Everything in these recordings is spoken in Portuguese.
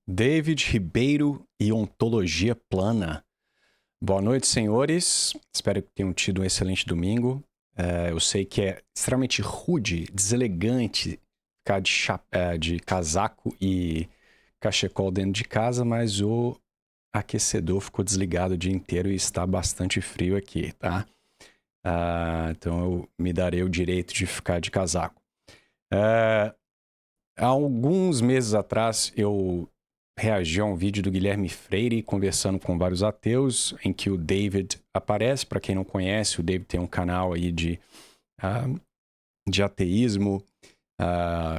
David Ribeiro e ontologia plana. Boa noite, senhores. Espero que tenham tido um excelente domingo. Eu sei que é extremamente rude, deselegante ficar de casaco e cachecol dentro de casa, mas o aquecedor ficou desligado o dia inteiro e está bastante frio aqui, tá? Então eu me darei o direito de ficar de casaco. Há alguns meses atrás eu reagi a um vídeo do Guilherme Freire conversando com vários ateus, em que o David aparece. Para quem não conhece, o David tem um canal aí de ateísmo,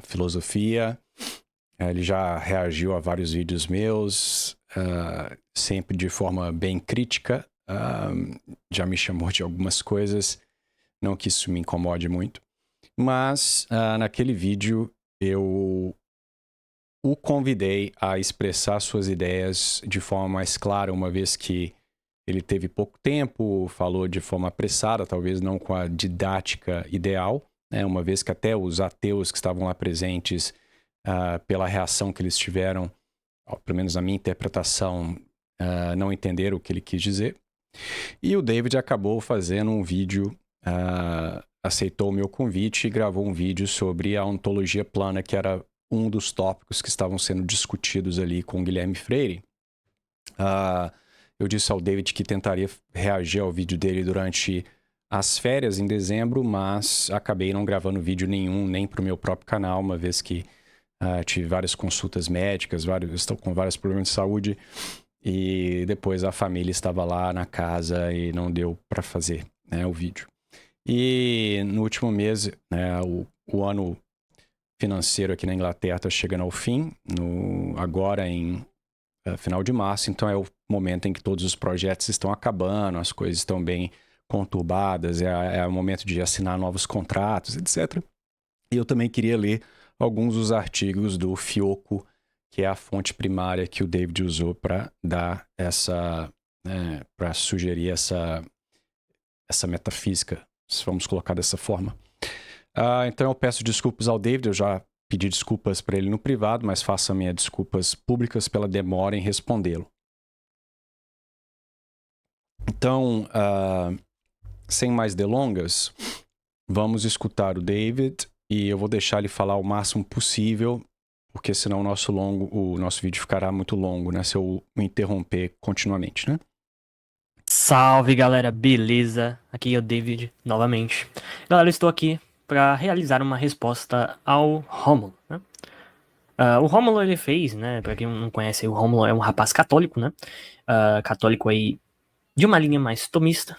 filosofia. Ele já reagiu a vários vídeos meus, sempre de forma bem crítica. Já me chamou de algumas coisas, não que isso me incomode muito. Mas naquele vídeo eu o convidei a expressar suas ideias de forma mais clara, uma vez que ele teve pouco tempo, falou de forma apressada, talvez não com a didática ideal, né? Uma vez que até os ateus que estavam lá presentes, pela reação que eles tiveram, pelo menos na minha interpretação, não entenderam o que ele quis dizer. E o David acabou fazendo um vídeo, aceitou o meu convite e gravou um vídeo sobre a ontologia plana, que era um dos tópicos que estavam sendo discutidos ali com o Guilherme Freire. Eu disse ao David que tentaria reagir ao vídeo dele durante as férias em dezembro, mas acabei não gravando vídeo nenhum, nem para o meu próprio canal, uma vez que tive várias consultas médicas, estou com vários problemas de saúde, e depois a família estava lá na casa e não deu para fazer, né, o vídeo. E no último mês, né, o ano financeiro aqui na Inglaterra está chegando ao fim, agora em final de março, então é o momento em que todos os projetos estão acabando, as coisas estão bem conturbadas, é o momento de assinar novos contratos, etc. E eu também queria ler alguns dos artigos do Fioco, que é a fonte primária que o David usou para dar para sugerir essa metafísica, se vamos colocar dessa forma. Então eu peço desculpas ao David, eu já pedi desculpas para ele no privado, mas faço minhas desculpas públicas pela demora em respondê-lo. Então, sem mais delongas, vamos escutar o David e eu vou deixar ele falar o máximo possível, porque senão o nosso vídeo ficará muito longo, né? Se eu me interromper continuamente, né? Salve galera, beleza? Aqui é o David novamente. Galera, eu estou aqui para realizar uma resposta ao Rômulo, né? O Rômulo ele fez, né? Para quem não conhece, o Rômulo é um rapaz católico, né? Católico aí de uma linha mais tomista.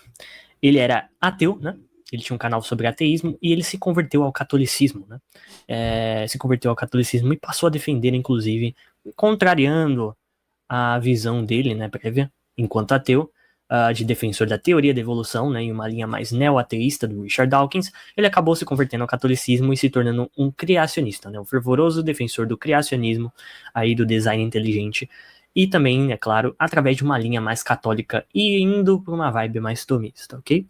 Ele era ateu, né? Ele tinha um canal sobre ateísmo e ele se converteu ao catolicismo, né? Se converteu ao catolicismo e passou a defender, inclusive, contrariando a visão dele, né, prévia, enquanto ateu, de defensor da teoria da evolução, né, em uma linha mais neo-ateísta do Richard Dawkins, ele acabou se convertendo ao catolicismo e se tornando um criacionista, né, um fervoroso defensor do criacionismo, aí do design inteligente, e também, é claro, através de uma linha mais católica e indo para uma vibe mais tomista, ok?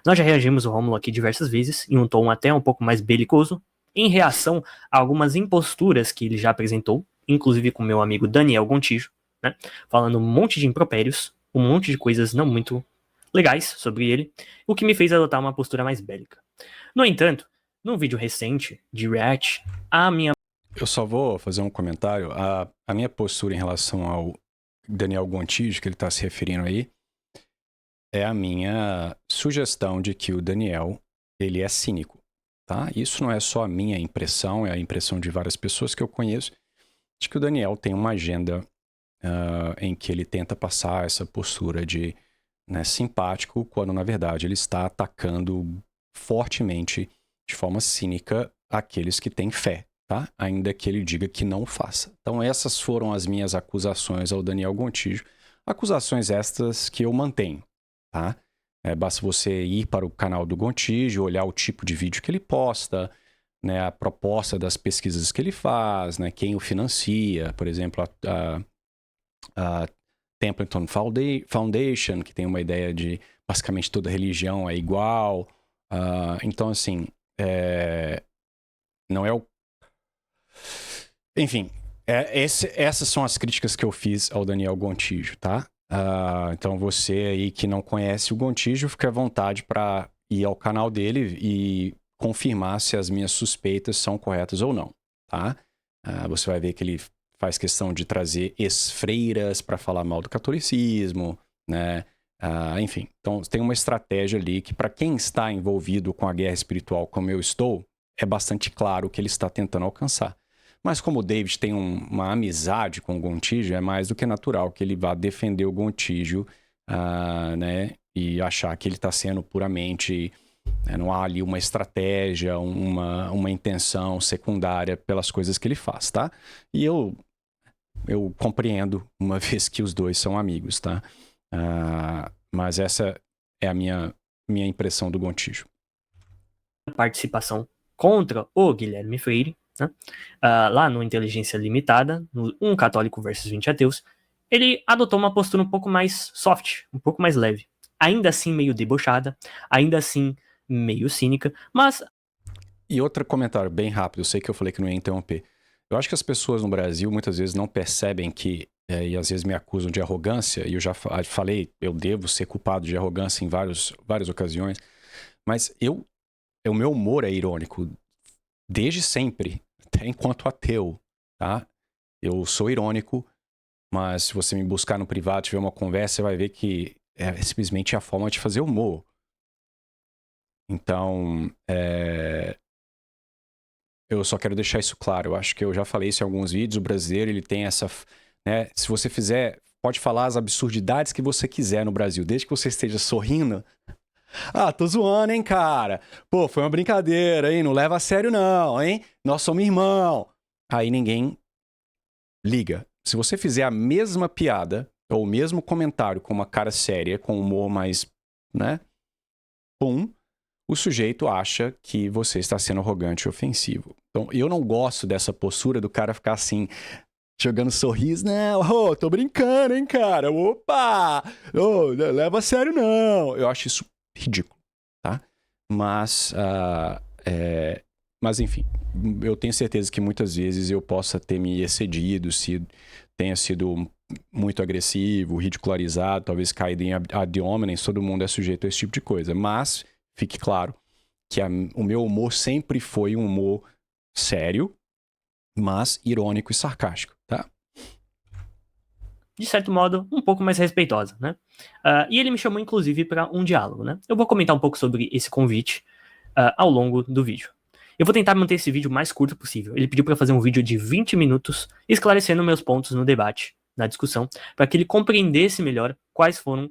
Nós já reagimos ao Rômulo aqui diversas vezes, em um tom até um pouco mais belicoso, em reação a algumas imposturas que ele já apresentou, inclusive com meu amigo Daniel Gontijo, né? Falando um monte de impropérios, um monte de coisas não muito legais sobre ele, o que me fez adotar uma postura mais bélica. No entanto, num vídeo recente de React, a minha... Eu só vou fazer um comentário. A minha postura em relação ao Daniel Gontijo, que ele está se referindo aí, é a minha sugestão de que o Daniel, ele é cínico, tá? Isso não é só a minha impressão, é a impressão de várias pessoas que eu conheço, de que o Daniel tem uma agenda em que ele tenta passar essa postura de, né, simpático, quando na verdade ele está atacando fortemente, de forma cínica, aqueles que têm fé, tá? Ainda que ele diga que não faça. Então essas foram as minhas acusações ao Daniel Gontijo, acusações estas que eu mantenho, tá? Basta você ir para o canal do Gontijo, olhar o tipo de vídeo que ele posta, né, a proposta das pesquisas que ele faz, né, quem o financia, por exemplo, a Templeton Foundation, que tem uma ideia de basicamente toda religião é igual. Então, assim, não é o... Enfim, Essas são as críticas que eu fiz ao Daniel Gontijo, tá? Então você aí que não conhece o Gontijo, fica à vontade para ir ao canal dele e confirmar se as minhas suspeitas são corretas ou não, tá? Você vai ver que ele faz questão de trazer ex-freiras para falar mal do catolicismo, né? Enfim, então tem uma estratégia ali que para quem está envolvido com a guerra espiritual como eu estou, é bastante claro o que ele está tentando alcançar. Mas como o David tem uma amizade com o Gontijo, é mais do que natural que ele vá defender o Gontijo, né? E achar que ele está sendo puramente... não há ali uma estratégia, uma intenção secundária pelas coisas que ele faz, tá? E eu compreendo, uma vez que os dois são amigos, tá? Mas essa é a minha impressão do Gontijo. Participação contra o Guilherme Freire, né? Lá no Inteligência Limitada, no Um Católico versus 20 Ateus, ele adotou uma postura um pouco mais soft, um pouco mais leve. Ainda assim meio debochada, ainda assim meio cínica, mas... E outro comentário bem rápido, eu sei que eu falei que não ia interromper. Eu acho que as pessoas no Brasil muitas vezes não percebem que, e às vezes me acusam de arrogância, e eu já falei, eu devo ser culpado de arrogância em várias ocasiões, mas o meu humor é irônico, desde sempre, até enquanto ateu, tá? Eu sou irônico, mas se você me buscar no privado, tiver uma conversa, você vai ver que é simplesmente a forma de fazer humor. Então, eu só quero deixar isso claro. Eu acho que eu já falei isso em alguns vídeos. O brasileiro, ele tem essa... né? Se você fizer, pode falar as absurdidades que você quiser no Brasil, desde que você esteja sorrindo. Tô zoando, hein, cara? Pô, foi uma brincadeira, hein? Não leva a sério não, hein? Nós somos irmão. Aí ninguém liga. Se você fizer a mesma piada ou o mesmo comentário com uma cara séria, com humor mais, né? Pum, o sujeito acha que você está sendo arrogante e ofensivo. Então, eu não gosto dessa postura do cara ficar assim, jogando sorriso. Não, tô brincando, hein, cara? Opa! Leva a sério, não. Eu acho isso ridículo, tá? Mas enfim, eu tenho certeza que muitas vezes eu possa ter me excedido, se tenha sido muito agressivo, ridicularizado, talvez caído em ad hominem, todo mundo é sujeito a esse tipo de coisa. Mas fique claro que o meu humor sempre foi um humor sério, mas irônico e sarcástico, tá? De certo modo, um pouco mais respeitosa, né? E ele me chamou, inclusive, para um diálogo, né? Eu vou comentar um pouco sobre esse convite ao longo do vídeo. Eu vou tentar manter esse vídeo o mais curto possível. Ele pediu para fazer um vídeo de 20 minutos, esclarecendo meus pontos no debate, na discussão, para que ele compreendesse melhor quais foram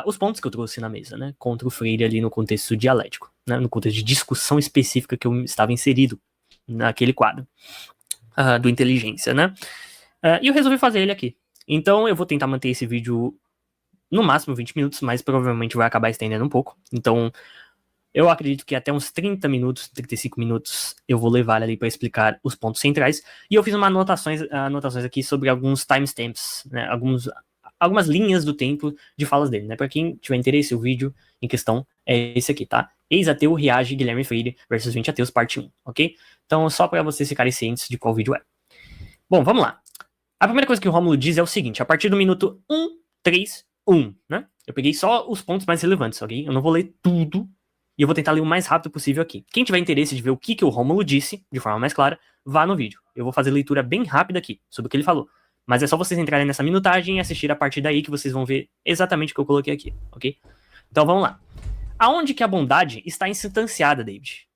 os pontos que eu trouxe na mesa, né? Contra o Freire ali no contexto dialético, né? No contexto de discussão específica que eu estava inserido naquele quadro do Inteligência, né? E eu resolvi fazer ele aqui. Então eu vou tentar manter esse vídeo no máximo 20 minutos, mas provavelmente vai acabar estendendo um pouco. Então eu acredito que até uns 30 minutos, 35 minutos, eu vou levar ali para explicar os pontos centrais. E eu fiz umas anotações aqui sobre alguns timestamps, né? Algumas linhas do tempo de falas dele, né? Para quem tiver interesse, o vídeo em questão é esse aqui, tá? Ex-ateu reage Guilherme Freire versus 20 ateus, parte 1, ok? Então, só para vocês ficarem cientes de qual vídeo é. Bom, vamos lá. A primeira coisa que o Rômulo diz é o seguinte, a partir do minuto 1:31, né? Eu peguei só os pontos mais relevantes, ok? Eu não vou ler tudo, e eu vou tentar ler o mais rápido possível aqui. Quem tiver interesse de ver o que o Rômulo disse, de forma mais clara, vá no vídeo. Eu vou fazer leitura bem rápida aqui, sobre o que ele falou. Mas é só vocês entrarem nessa minutagem e assistir a partir daí que vocês vão ver exatamente o que eu coloquei aqui, ok? Então vamos lá. Aonde que a bondade está instanciada, David?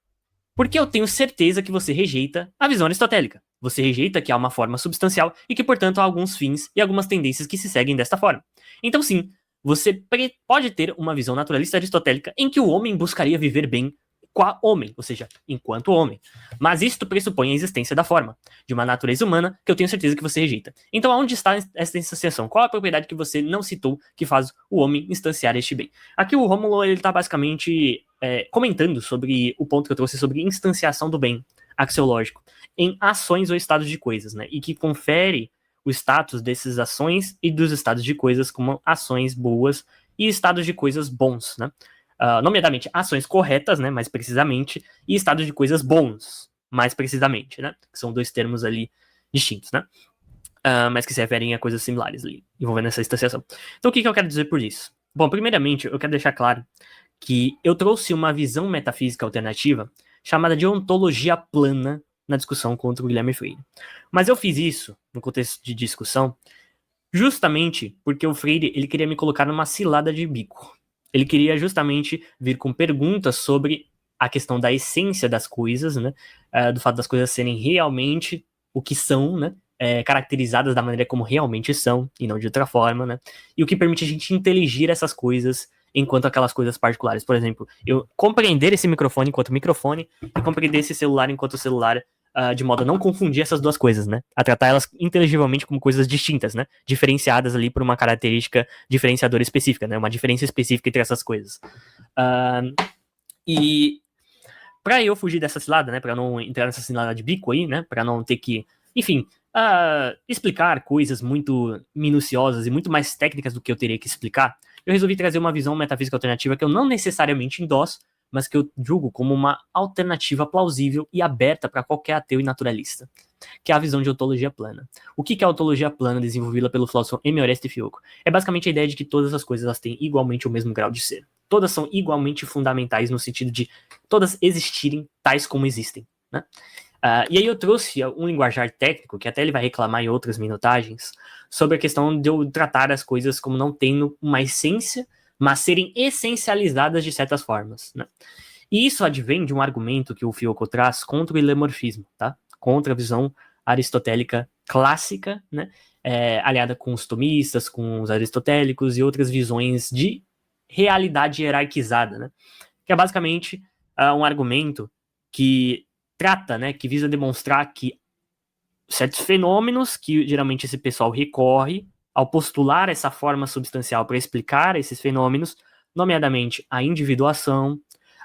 Porque eu tenho certeza que você rejeita a visão aristotélica. Você rejeita que há uma forma substancial e que, portanto, há alguns fins e algumas tendências que se seguem desta forma. Então, sim, você pode ter uma visão naturalista aristotélica em que o homem buscaria viver bem qua homem, ou seja, enquanto homem. Mas isto pressupõe a existência da forma, de uma natureza humana que eu tenho certeza que você rejeita. Então, aonde está essa instanciação? Qual a propriedade que você não citou que faz o homem instanciar este bem? Aqui o Rômulo está basicamente comentando sobre o ponto que eu trouxe sobre instanciação do bem axiológico em ações ou estados de coisas, né? E que confere o status dessas ações e dos estados de coisas como ações boas e estados de coisas bons, né? Nomeadamente ações corretas, né, mais precisamente, e estados de coisas bons, mais precisamente, né, que são dois termos ali distintos, né. mas que se referem a coisas similares ali, envolvendo essa instanciação. Então, o que eu quero dizer por isso? Bom, primeiramente, eu quero deixar claro que eu trouxe uma visão metafísica alternativa chamada de ontologia plana na discussão contra o Guilherme Freire. Mas eu fiz isso, no contexto de discussão, justamente porque o Freire ele queria me colocar numa cilada de bico. Ele queria justamente vir com perguntas sobre a questão da essência das coisas, né? Do fato das coisas serem realmente o que são, né? Caracterizadas da maneira como realmente são, e não de outra forma, né? E o que permite a gente inteligir essas coisas enquanto aquelas coisas particulares. Por exemplo, eu compreender esse microfone enquanto microfone e compreender esse celular enquanto celular, de modo a não confundir essas duas coisas, né? A tratar elas inteligivelmente como coisas distintas, né? Diferenciadas ali por uma característica diferenciadora específica, né? Uma diferença específica entre essas coisas. E para eu fugir dessa cilada, né? Para não entrar nessa cilada de bico aí, né? Para não ter que, enfim, explicar coisas muito minuciosas e muito mais técnicas do que eu teria que explicar, eu resolvi trazer uma visão metafísica alternativa que eu não necessariamente endosso, mas que eu julgo como uma alternativa plausível e aberta para qualquer ateu e naturalista, que é a visão de ontologia plana. O que é a ontologia plana desenvolvida pelo filósofo M. Oreste Fiocco? É basicamente a ideia de que todas as coisas elas têm igualmente o mesmo grau de ser. Todas são igualmente fundamentais no sentido de todas existirem tais como existem, né? E aí eu trouxe um linguajar técnico, que até ele vai reclamar em outras minutagens, sobre a questão de eu tratar as coisas como não tendo uma essência, mas serem essencializadas de certas formas, né? E isso advém de um argumento que o Fiocco traz contra o ilemorfismo, tá? Contra a visão aristotélica clássica, né? Aliada com os tomistas, com os aristotélicos e outras visões de realidade hierarquizada, né? Que é basicamente um argumento que trata, né, que visa demonstrar que certos fenômenos que geralmente esse pessoal recorre ao postular essa forma substancial para explicar esses fenômenos, nomeadamente a individuação,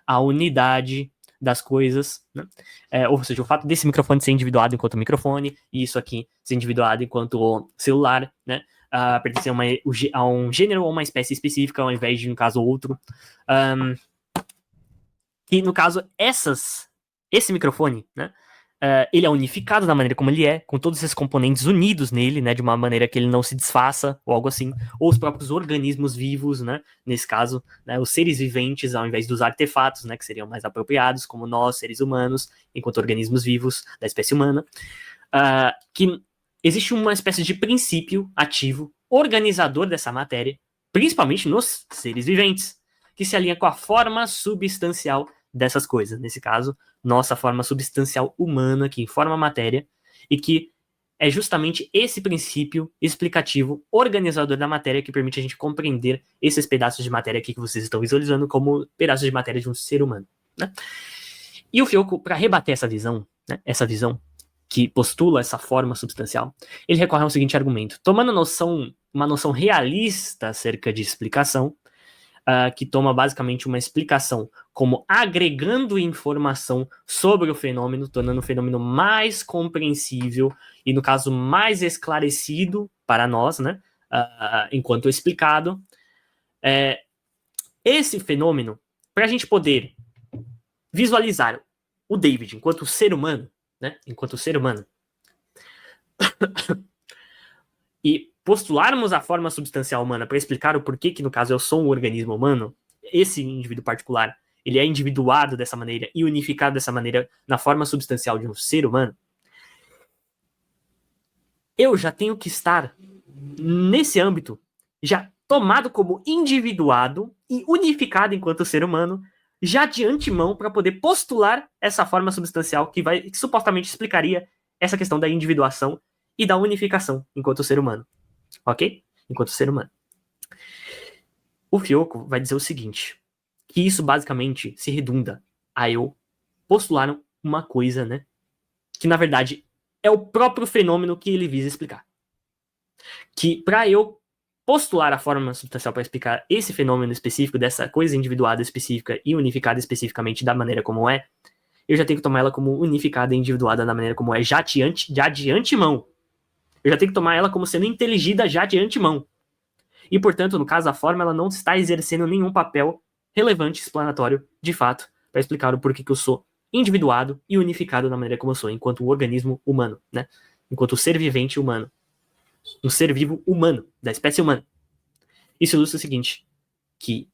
a unidade das coisas, né? Ou seja, o fato desse microfone ser individuado enquanto microfone, e isso aqui ser individuado enquanto celular, né? Pertencer a um gênero ou uma espécie específica, ao invés de, no caso, outro. E, no caso, esse microfone, né? Ele é unificado da maneira como ele é, com todos esses componentes unidos nele, né, de uma maneira que ele não se desfaça, ou algo assim, ou os próprios organismos vivos, né, nesse caso, né, os seres viventes, ao invés dos artefatos, né, que seriam mais apropriados, como nós, seres humanos, enquanto organismos vivos da espécie humana, que existe uma espécie de princípio ativo, organizador dessa matéria, principalmente nos seres viventes, que se alinha com a forma substancial dessas coisas, nesse caso, nossa forma substancial humana que informa a matéria, e que é justamente esse princípio explicativo, organizador da matéria, que permite a gente compreender esses pedaços de matéria aqui que vocês estão visualizando como pedaços de matéria de um ser humano, né? E o Fiocco, para rebater essa visão, né, essa visão que postula essa forma substancial, ele recorre ao seguinte argumento: tomando uma noção realista acerca de explicação, que toma basicamente uma explicação como agregando informação sobre o fenômeno, tornando o fenômeno mais compreensível e, no caso, mais esclarecido para nós, né, enquanto explicado. Esse fenômeno, para a gente poder visualizar o David enquanto ser humano, né, enquanto ser humano, e postularmos a forma substancial humana para explicar o porquê que, no caso, eu sou um organismo humano, esse indivíduo particular, ele é individuado dessa maneira e unificado dessa maneira na forma substancial de um ser humano, eu já tenho que estar nesse âmbito, já tomado como individuado e unificado enquanto ser humano, já de antemão, para poder postular essa forma substancial que supostamente explicaria essa questão da individuação e da unificação enquanto ser humano. Ok? Enquanto ser humano. O Fiocco vai dizer o seguinte, que isso basicamente se redunda a eu postular uma coisa, né, que na verdade é o próprio fenômeno que ele visa explicar. Que para eu postular a forma substancial para explicar esse fenômeno específico, dessa coisa individuada específica e unificada especificamente da maneira como é, eu já tenho que tomar ela como unificada e individuada da maneira como é, já de antemão. Eu já tenho que tomar ela como sendo inteligida já de antemão. E, portanto, no caso, a forma ela não está exercendo nenhum papel relevante, explanatório, de fato, para explicar o porquê que eu sou individuado e unificado da maneira como eu sou, enquanto organismo humano, né? Enquanto ser vivente humano. um ser vivo humano, da espécie humana. Isso ilustra o seguinte, que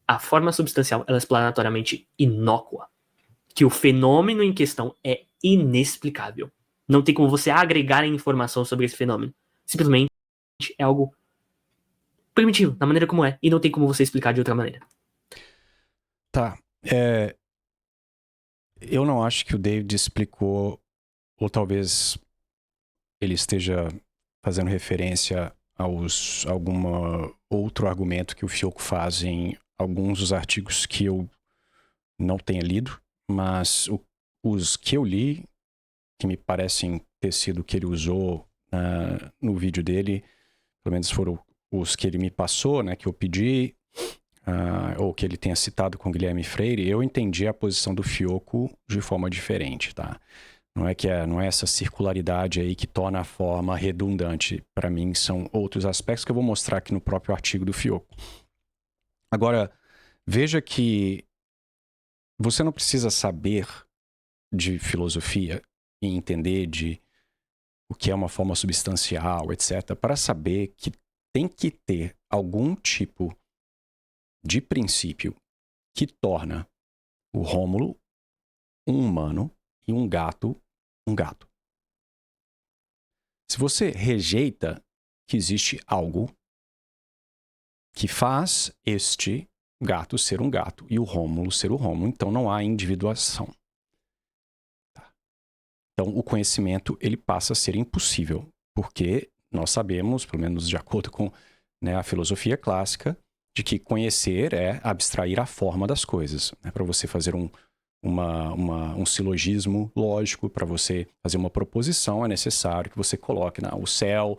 a forma substancial ela é explanatoriamente inócua, que o fenômeno em questão é inexplicável. Não tem como você agregar informação sobre esse fenômeno. Simplesmente é algo primitivo, da maneira como é, e não tem como você explicar de outra maneira. Tá. Eu não acho que o David explicou, ou talvez ele esteja fazendo referência a algum outro argumento que o Fioco faz em alguns dos artigos que eu não tenha lido, mas os que eu li, que me parecem ter sido que ele usou no vídeo dele, pelo menos foram os que ele me passou, né, que eu pedi, ou que ele tenha citado com Guilherme Freire, eu entendi a posição do Fioco de forma diferente, tá? Não é essa circularidade aí que torna a forma redundante. Para mim, são outros aspectos que eu vou mostrar aqui no próprio artigo do Fioco. Agora, veja que você não precisa saber de filosofia e entender de o que é uma forma substancial, etc., para saber que tem que ter algum tipo de princípio que torna o Rômulo um humano e um gato um gato. Se você rejeita que existe algo que faz este gato ser um gato e o Rômulo ser o Rômulo, então não há individuação. Tá? Então o conhecimento ele passa a ser impossível, porque nós sabemos, pelo menos de acordo com, né, a filosofia clássica, de que conhecer é abstrair a forma das coisas. Né? Para você fazer um silogismo lógico, para você fazer uma proposição, é necessário que você coloque o céu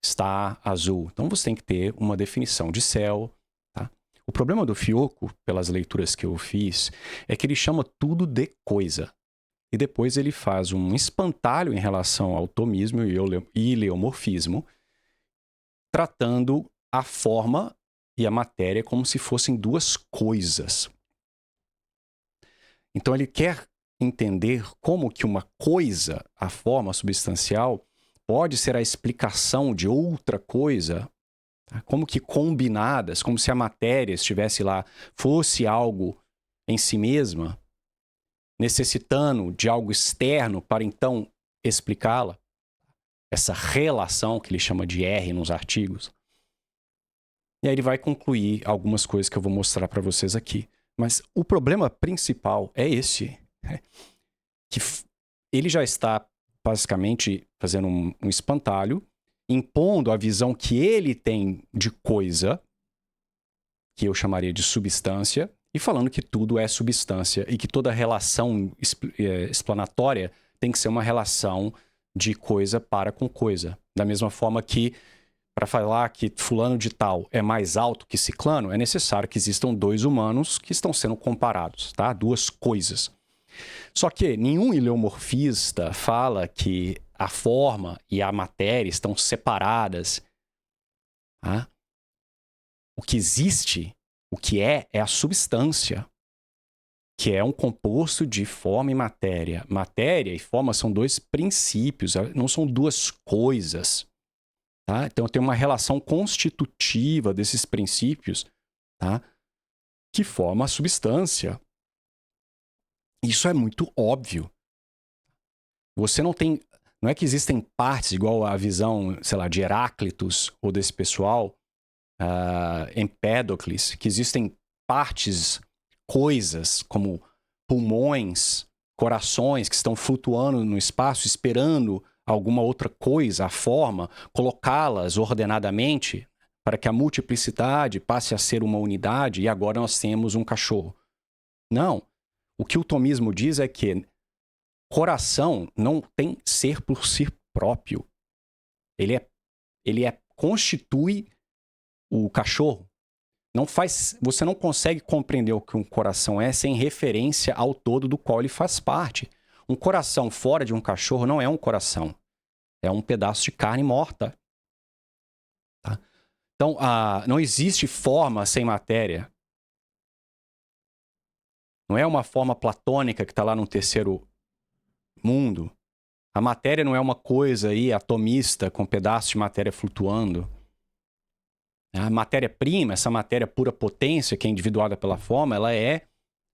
está azul. Então você tem que ter uma definição de céu. Tá? O problema do Fioco, pelas leituras que eu fiz, é que ele chama tudo de coisa. E depois ele faz um espantalho em relação ao tomismo e eleomorfismo, tratando a forma e a matéria como se fossem duas coisas. Então ele quer entender como que uma coisa, a forma substancial, pode ser a explicação de outra coisa, tá? Como que combinadas, como se a matéria estivesse lá, fosse algo em si mesma, necessitando de algo externo para então explicá-la. Essa relação que ele chama de R nos artigos. E aí ele vai concluir algumas coisas que eu vou mostrar para vocês aqui. Mas o problema principal é esse, né? Que ele já está basicamente fazendo um espantalho, impondo a visão que ele tem de coisa, que eu chamaria de substância, e falando que tudo é substância e que toda relação explanatória tem que ser uma relação de coisa para com coisa. Da mesma forma que para falar que fulano de tal é mais alto que ciclano, é necessário que existam dois humanos que estão sendo comparados, tá? Duas coisas. Só que nenhum eleomorfista fala que a forma e a matéria estão separadas. Tá? O que existe, o que é a substância, que é um composto de forma e matéria. Matéria e forma são dois princípios, não são duas coisas. Tá? Então tem uma relação constitutiva desses princípios, tá? Que forma a substância. Isso é muito óbvio. Você não tem... Não é que existem partes, igual a visão, sei lá, de Heráclitos ou desse pessoal, Empédocles, que existem partes, coisas, como pulmões, corações que estão flutuando no espaço, esperando alguma outra coisa, a forma, colocá-las ordenadamente para que a multiplicidade passe a ser uma unidade e agora nós temos um cachorro. Não. O que o tomismo diz é que coração não tem ser por si próprio. Ele constitui o cachorro. Você não consegue compreender o que um coração é sem referência ao todo do qual ele faz parte. Um coração fora de um cachorro não é um coração. É um pedaço de carne morta. Tá? Então, não existe forma sem matéria. Não é uma forma platônica que está lá no terceiro mundo. A matéria não é uma coisa aí atomista com pedaços de matéria flutuando. A matéria-prima, essa matéria pura potência que é individuada pela forma, ela é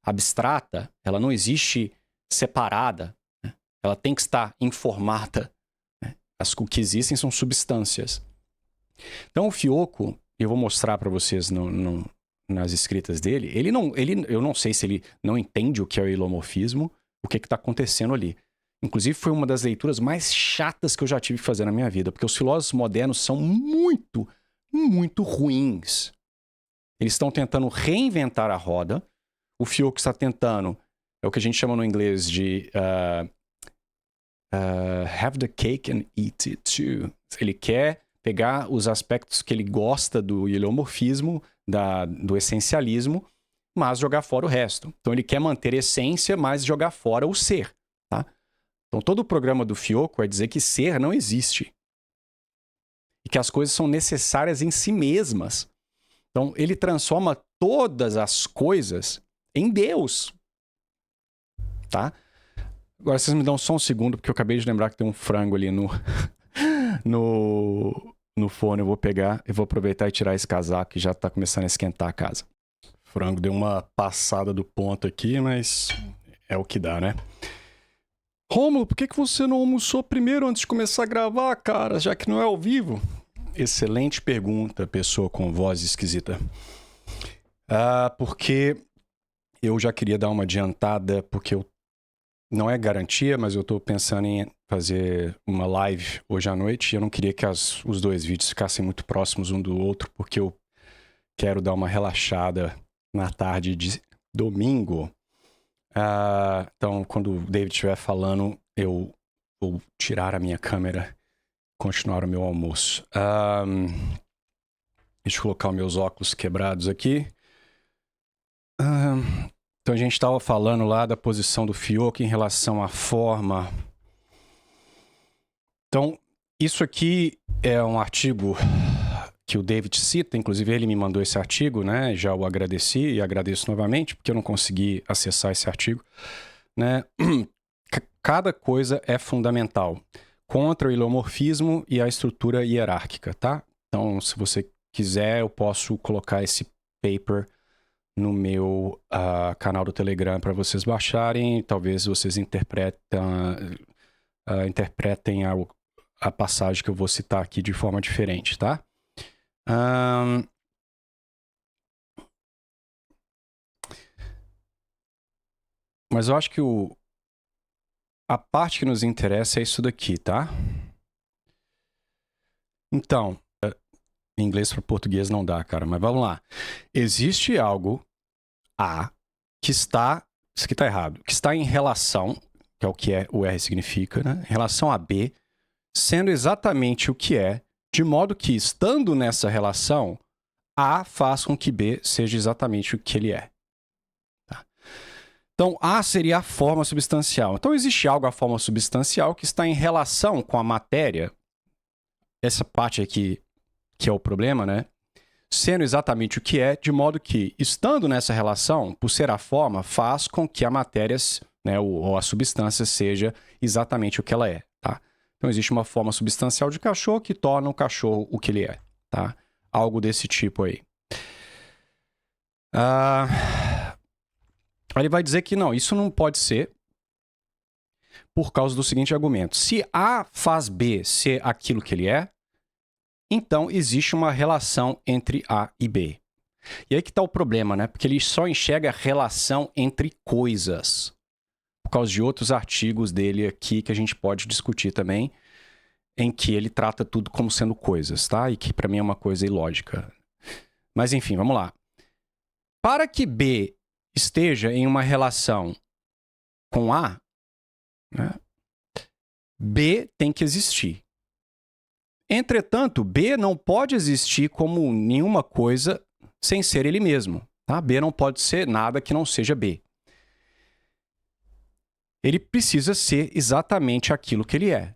abstrata, ela não existe separada, né? Ela tem que estar informada, né? O que existem são substâncias. Então o Fiyoko, eu vou mostrar para vocês nas escritas dele, eu não sei se ele não entende o que é o ilomorfismo, o que está acontecendo ali. Inclusive foi uma das leituras mais chatas que eu já tive que fazer na minha vida, porque os filósofos modernos são muito ruins. Eles estão tentando reinventar a roda. O Fiyoko está tentando, é o que a gente chama no inglês de have the cake and eat it too. Ele quer pegar os aspectos que ele gosta do heliomorfismo, do essencialismo, mas jogar fora o resto. Então ele quer manter a essência, mas jogar fora o ser. Tá? Então todo o programa do Fiyoko é dizer que ser não existe. E que as coisas são necessárias em si mesmas. Então ele transforma todas as coisas em Deus. Tá? Agora vocês me dão só um segundo, porque eu acabei de lembrar que tem um frango ali no forno. Eu vou pegar e vou aproveitar e tirar esse casaco que já está começando a esquentar a casa. O frango deu uma passada do ponto aqui, mas é o que dá, né? Rômulo, por que você não almoçou primeiro antes de começar a gravar, cara? Já que não é ao vivo? Excelente pergunta, pessoa com voz esquisita. Porque eu já queria dar uma adiantada, porque não é garantia, mas eu estou pensando em fazer uma live hoje à noite. E eu não queria que os dois vídeos ficassem muito próximos um do outro, porque eu quero dar uma relaxada na tarde de domingo. Então, quando o David estiver falando, eu vou tirar a minha câmera e continuar o meu almoço. Deixa eu colocar os meus óculos quebrados aqui. Então, a gente estava falando lá da posição do Fiyoko em relação à forma. Então, isso aqui é um artigo que o David cita, inclusive ele me mandou esse artigo, né? Já o agradeci e agradeço novamente, porque eu não consegui acessar esse artigo, né? Cada coisa é fundamental contra o ilomorfismo e a estrutura hierárquica, tá? Então, se você quiser, eu posso colocar esse paper no meu canal do Telegram para vocês baixarem. Talvez vocês interpretem a passagem que eu vou citar aqui de forma diferente, tá? Mas eu acho que a parte que nos interessa é isso daqui, tá? Então, em inglês para português não dá, cara, mas vamos lá. Existe algo A que está... Isso aqui tá errado. Que está em relação, que é o R significa, né? Em relação a B, sendo exatamente o que é, de modo que, estando nessa relação, A faz com que B seja exatamente o que ele é. Tá? Então, A seria a forma substancial. Então, existe algo, a forma substancial, que está em relação com a matéria. Essa parte aqui, que é o problema, né? Sendo exatamente o que é, de modo que, estando nessa relação, por ser a forma, faz com que a matéria, né, ou a substância, seja exatamente o que ela é. Tá? Então, existe uma forma substancial de cachorro que torna o cachorro o que ele é. Tá? Algo desse tipo aí. Ele vai dizer que não, isso não pode ser por causa do seguinte argumento. Se A faz B ser aquilo que ele é, então existe uma relação entre A e B. E aí que está o problema, né? Porque ele só enxerga relação entre coisas. Por causa de outros artigos dele aqui que a gente pode discutir também, em que ele trata tudo como sendo coisas, tá? E que para mim é uma coisa ilógica. Mas enfim, vamos lá. Para que B esteja em uma relação com A, né, B tem que existir. Entretanto, B não pode existir como nenhuma coisa sem ser ele mesmo. Tá? B não pode ser nada que não seja B. Ele precisa ser exatamente aquilo que ele é.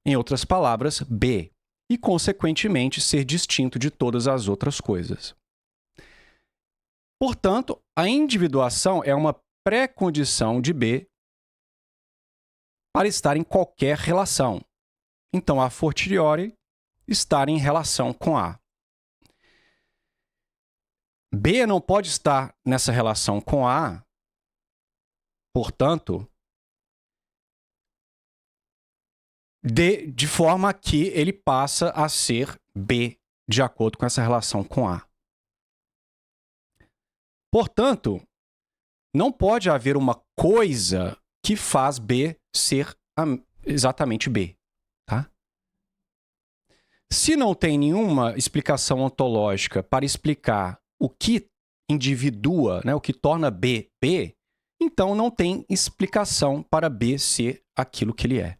Em outras palavras, B. E, consequentemente, ser distinto de todas as outras coisas. Portanto, a individuação é uma pré-condição de B para estar em qualquer relação. Então, a fortiori, estar em relação com A. B não pode estar nessa relação com A, portanto, de forma que ele passa a ser B, de acordo com essa relação com A. Portanto, não pode haver uma coisa que faz B ser exatamente B, tá? Se não tem nenhuma explicação ontológica para explicar o que individua, né, o que torna B, B, então não tem explicação para B ser aquilo que ele é.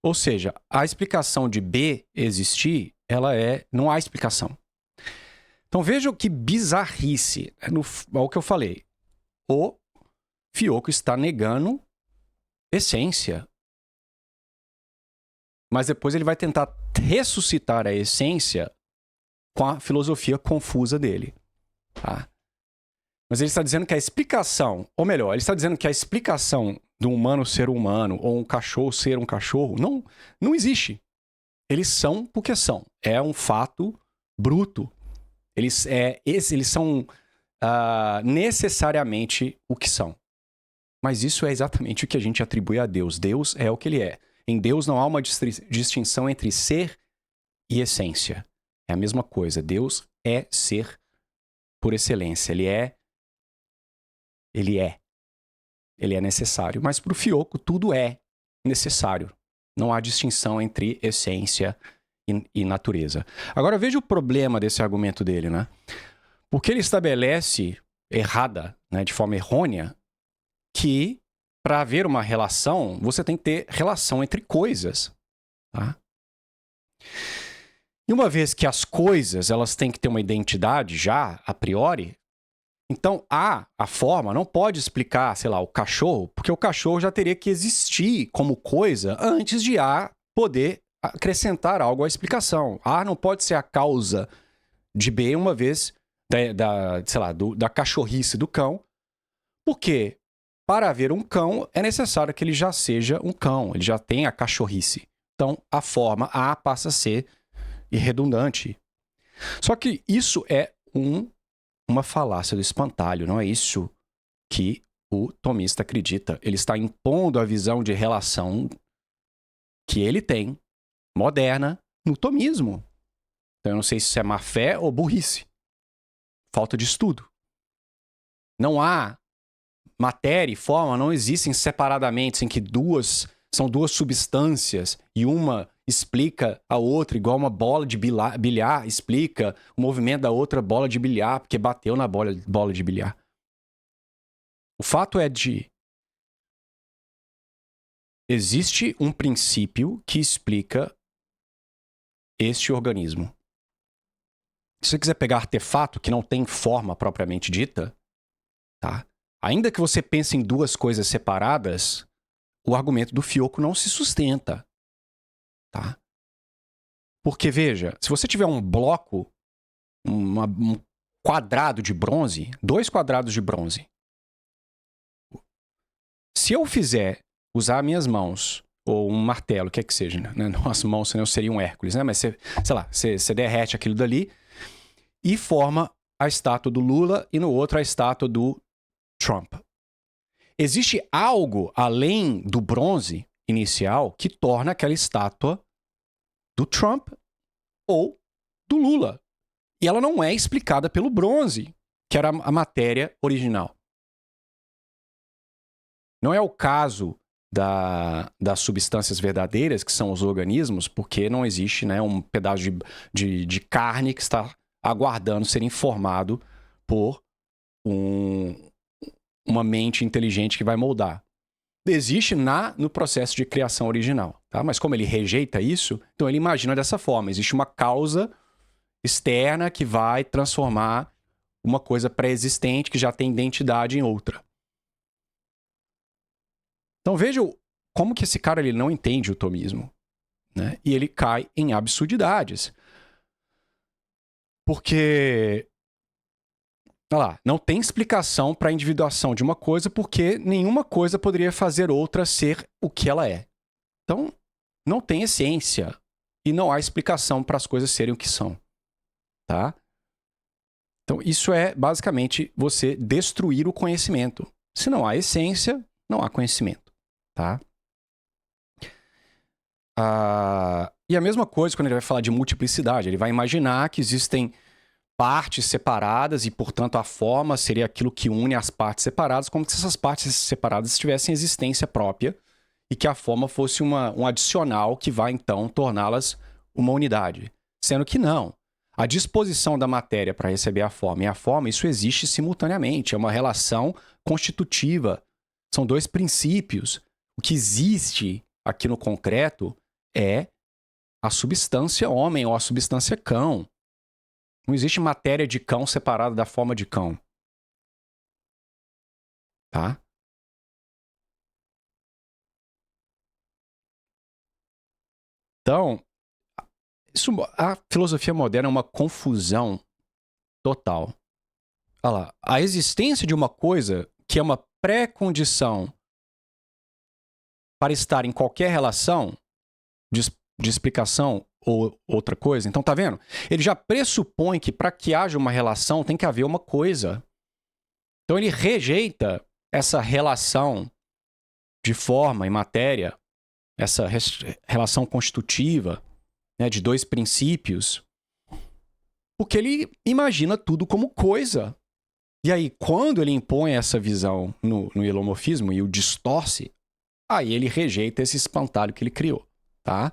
Ou seja, a explicação de B existir, não há explicação. Então vejam que bizarrice, é o que eu falei. O Fiyoko está negando essência. Mas depois ele vai tentar ressuscitar a essência com a filosofia confusa dele. Tá? Mas ele está dizendo que a explicação, ou melhor, ele está dizendo que a explicação do humano ser humano ou um cachorro ser um cachorro não existe. Eles são porque são. É um fato bruto. Eles são necessariamente o que são. Mas isso é exatamente o que a gente atribui a Deus. Deus é o que ele é. Em Deus não há uma distinção entre ser e essência. É a mesma coisa. Deus é ser por excelência. Ele é necessário. Mas para o Fiyoko, tudo é necessário. Não há distinção entre essência e natureza. Agora, veja o problema desse argumento dele, né? Porque ele estabelece errada, né, de forma errônea, que para haver uma relação, você tem que ter relação entre coisas. Tá? E uma vez que as coisas elas têm que ter uma identidade já, a priori, então a forma não pode explicar, sei lá, o cachorro, porque o cachorro já teria que existir como coisa antes de A poder acrescentar algo à explicação. A não pode ser a causa de B, uma vez da cachorrice do cão, porque para haver um cão é necessário que ele já seja um cão, ele já tenha a cachorrice. Então a forma A passa a ser irredundante. Só que isso é uma falácia do espantalho, não é isso que o tomista acredita. Ele está impondo a visão de relação que ele tem, moderna, no tomismo. Então eu não sei se isso é má fé ou burrice. Falta de estudo. Não há matéria e forma, não existem separadamente, em que são duas substâncias e uma explica a outra, igual uma bola de bilhar explica o movimento da outra bola de bilhar, porque bateu na bola de bilhar. O fato é existe um princípio que explica este organismo. Se você quiser pegar artefato que não tem forma propriamente dita, tá? Ainda que você pense em duas coisas separadas, o argumento do Fiyoko não se sustenta. Tá? Porque, veja, se você tiver um bloco, um quadrado de bronze, 2 quadrados de bronze, se eu usar minhas mãos, ou um martelo, o que é que seja, né? Nossas mãos senão seria um Hércules, né? Mas você derrete aquilo dali e forma a estátua do Lula e no outro a estátua do Trump. Existe algo além do bronze inicial que torna aquela estátua do Trump ou do Lula. E ela não é explicada pelo bronze, que era a matéria original. Não é o caso das substâncias verdadeiras, que são os organismos, porque não existe, né, um pedaço de carne que está aguardando ser informado por uma mente inteligente que vai moldar. Existe no processo de criação original. Tá? Mas como ele rejeita isso, então ele imagina dessa forma. Existe uma causa externa que vai transformar uma coisa pré-existente que já tem identidade em outra. Então veja como que esse cara ele não entende o tomismo. Né? E ele cai em absurdidades. Porque Olha lá, não tem explicação para a individuação de uma coisa porque nenhuma coisa poderia fazer outra ser o que ela é. Então, não tem essência e não há explicação para as coisas serem o que são, tá? Então, isso é basicamente você destruir o conhecimento. Se não há essência, não há conhecimento, tá? E a mesma coisa quando ele vai falar de multiplicidade. Ele vai imaginar que existem partes separadas e, portanto, a forma seria aquilo que une as partes separadas, como se essas partes separadas tivessem existência própria e que a forma fosse um adicional que vai, então, torná-las uma unidade. Sendo que não. A disposição da matéria para receber a forma e a forma, isso existe simultaneamente. É uma relação constitutiva. São dois princípios. O que existe aqui no concreto é a substância homem ou a substância cão. Não existe matéria de cão separada da forma de cão. Tá? Então, a filosofia moderna é uma confusão total. Olha lá, a existência de uma coisa que é uma pré-condição para estar em qualquer relação de explicação ou outra coisa. Então, tá vendo? Ele já pressupõe que para que haja uma relação tem que haver uma coisa. Então, ele rejeita essa relação de forma e matéria, essa relação constitutiva, né, de dois princípios, porque ele imagina tudo como coisa. E aí, quando ele impõe essa visão no helomorfismo e o distorce, aí ele rejeita esse espantalho que ele criou, tá?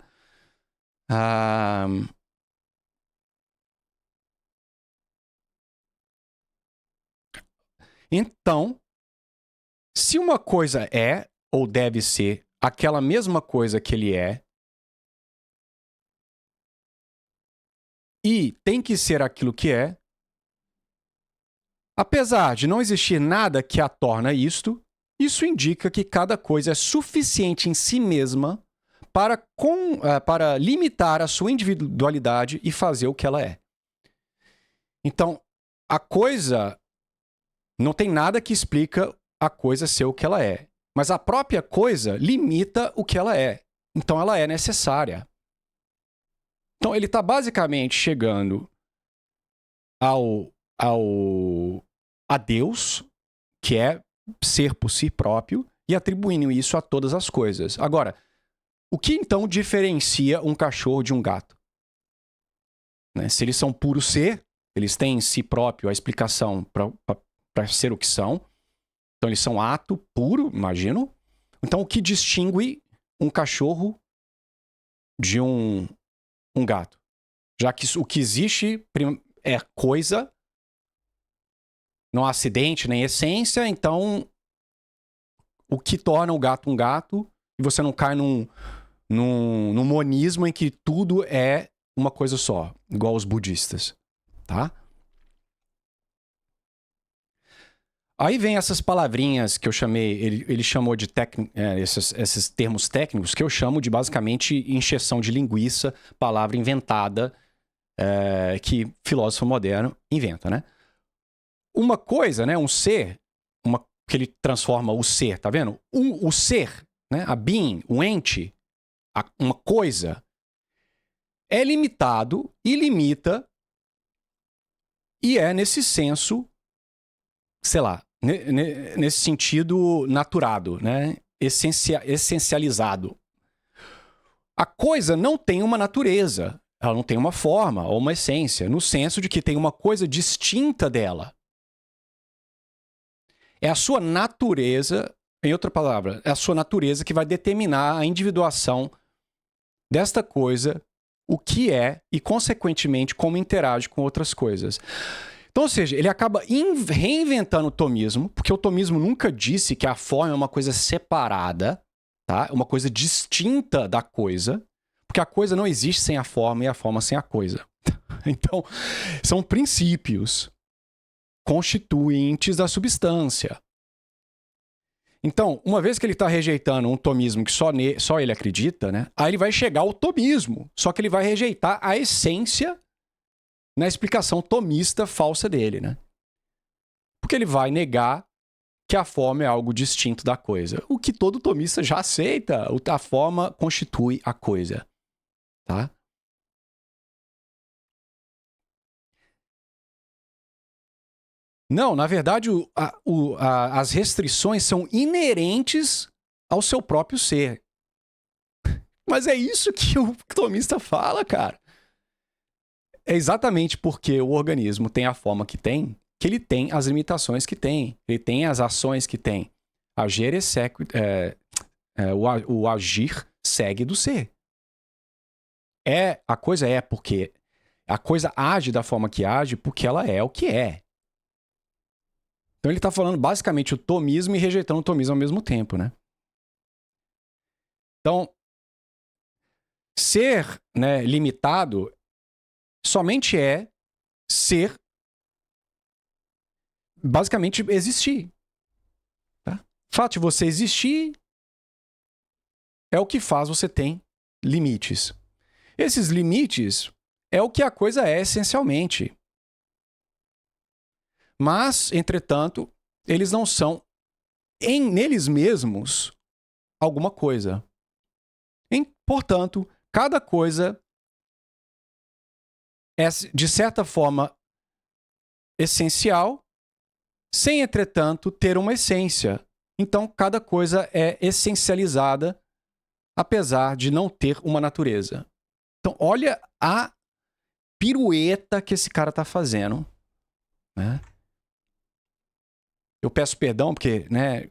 Então, se uma coisa é ou deve ser aquela mesma coisa que ele é, e tem que ser aquilo que é, apesar de não existir nada que a torna isto, isso indica que cada coisa é suficiente em si mesma para limitar a sua individualidade e fazer o que ela é. Então, a coisa não tem nada que explica a coisa ser o que ela é. Mas a própria coisa limita o que ela é. Então, ela é necessária. Então, ele está basicamente chegando a Deus, que é ser por si próprio, e atribuindo isso a todas as coisas. Agora, o que então diferencia um cachorro de um gato? Né? Se eles são puro ser, eles têm em si próprio a explicação para ser o que são. Então, eles são ato puro, imagino. Então, o que distingue um cachorro de um gato? Já que o que existe é coisa, não há acidente nem essência, então o que torna o gato um gato, e você não cai num monismo em que tudo é uma coisa só, igual os budistas, tá? Aí vem essas palavrinhas que eu chamei, ele chamou de esses termos técnicos, que eu chamo de basicamente encheção de linguiça, palavra inventada, que filósofo moderno inventa, né? Uma coisa, né, um ser, que ele transforma o ser, tá vendo? O ser, né, a being, o ente, uma coisa, é limitado e limita, e é nesse senso, sei lá, nesse sentido naturado, né? Essencializado. A coisa não tem uma natureza, ela não tem uma forma ou uma essência, no senso de que tem uma coisa distinta dela. É a sua natureza, em outra palavra, é a sua natureza que vai determinar a individuação desta coisa, o que é e, consequentemente, como interage com outras coisas. Então, ou seja, ele acaba reinventando o tomismo, porque o tomismo nunca disse que a forma é uma coisa separada, tá? Uma coisa distinta da coisa, porque a coisa não existe sem a forma e a forma sem a coisa. Então, são princípios constituintes da substância. Então, uma vez que ele está rejeitando um tomismo que só ele acredita, né? Aí ele vai chegar ao tomismo, só que ele vai rejeitar a essência na explicação tomista falsa dele, né? Porque ele vai negar que a forma é algo distinto da coisa. O que todo tomista já aceita. A forma constitui a coisa. Tá? Não, na verdade, as restrições são inerentes ao seu próprio ser. Mas é isso que o tomista fala, cara. É exatamente porque o organismo tem a forma que ele tem as limitações que tem. Ele tem as ações que tem. Agir o agir segue do ser. A coisa é porque a coisa age da forma que age porque ela é o que é. Então ele está falando basicamente o tomismo e rejeitando o tomismo ao mesmo tempo, né? Então, ser, né, limitado somente é ser, basicamente existir. Tá? O fato de você existir é o que faz você ter limites. Esses limites é o que a coisa é essencialmente. Mas, entretanto, eles não são neles mesmos alguma coisa. Portanto, cada coisa é, de certa forma, essencial, sem, entretanto, ter uma essência. Então, cada coisa é essencializada, apesar de não ter uma natureza. Então, olha a pirueta que esse cara está fazendo, né? Eu peço perdão porque, né,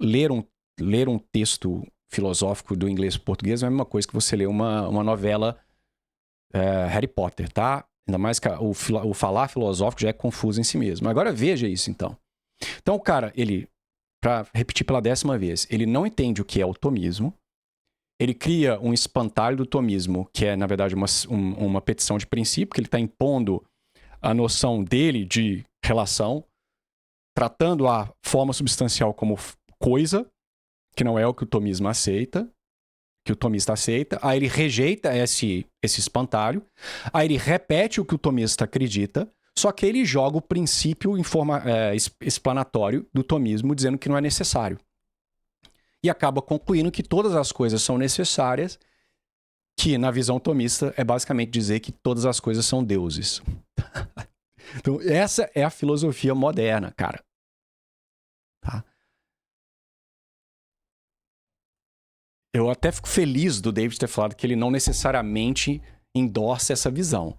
ler um texto filosófico do inglês para o português é a mesma coisa que você ler uma novela Harry Potter, tá? Ainda mais que o falar filosófico já é confuso em si mesmo. Agora veja isso, então. Então o cara, para repetir pela 10ª vez, ele não entende o que é o tomismo, ele cria um espantalho do tomismo, que é, na verdade, uma petição de princípio, que ele está impondo a noção dele de relação, tratando a forma substancial como coisa, que não é o que o tomismo aceita, que o tomista aceita. Aí ele rejeita esse espantalho, aí ele repete o que o tomista acredita, só que ele joga o princípio explanatório do tomismo, dizendo que não é necessário. E acaba concluindo que todas as coisas são necessárias, que na visão tomista é basicamente dizer que todas as coisas são deuses. Então essa é a filosofia moderna, cara. Tá? Eu até fico feliz do David ter falado que ele não necessariamente endorse essa visão.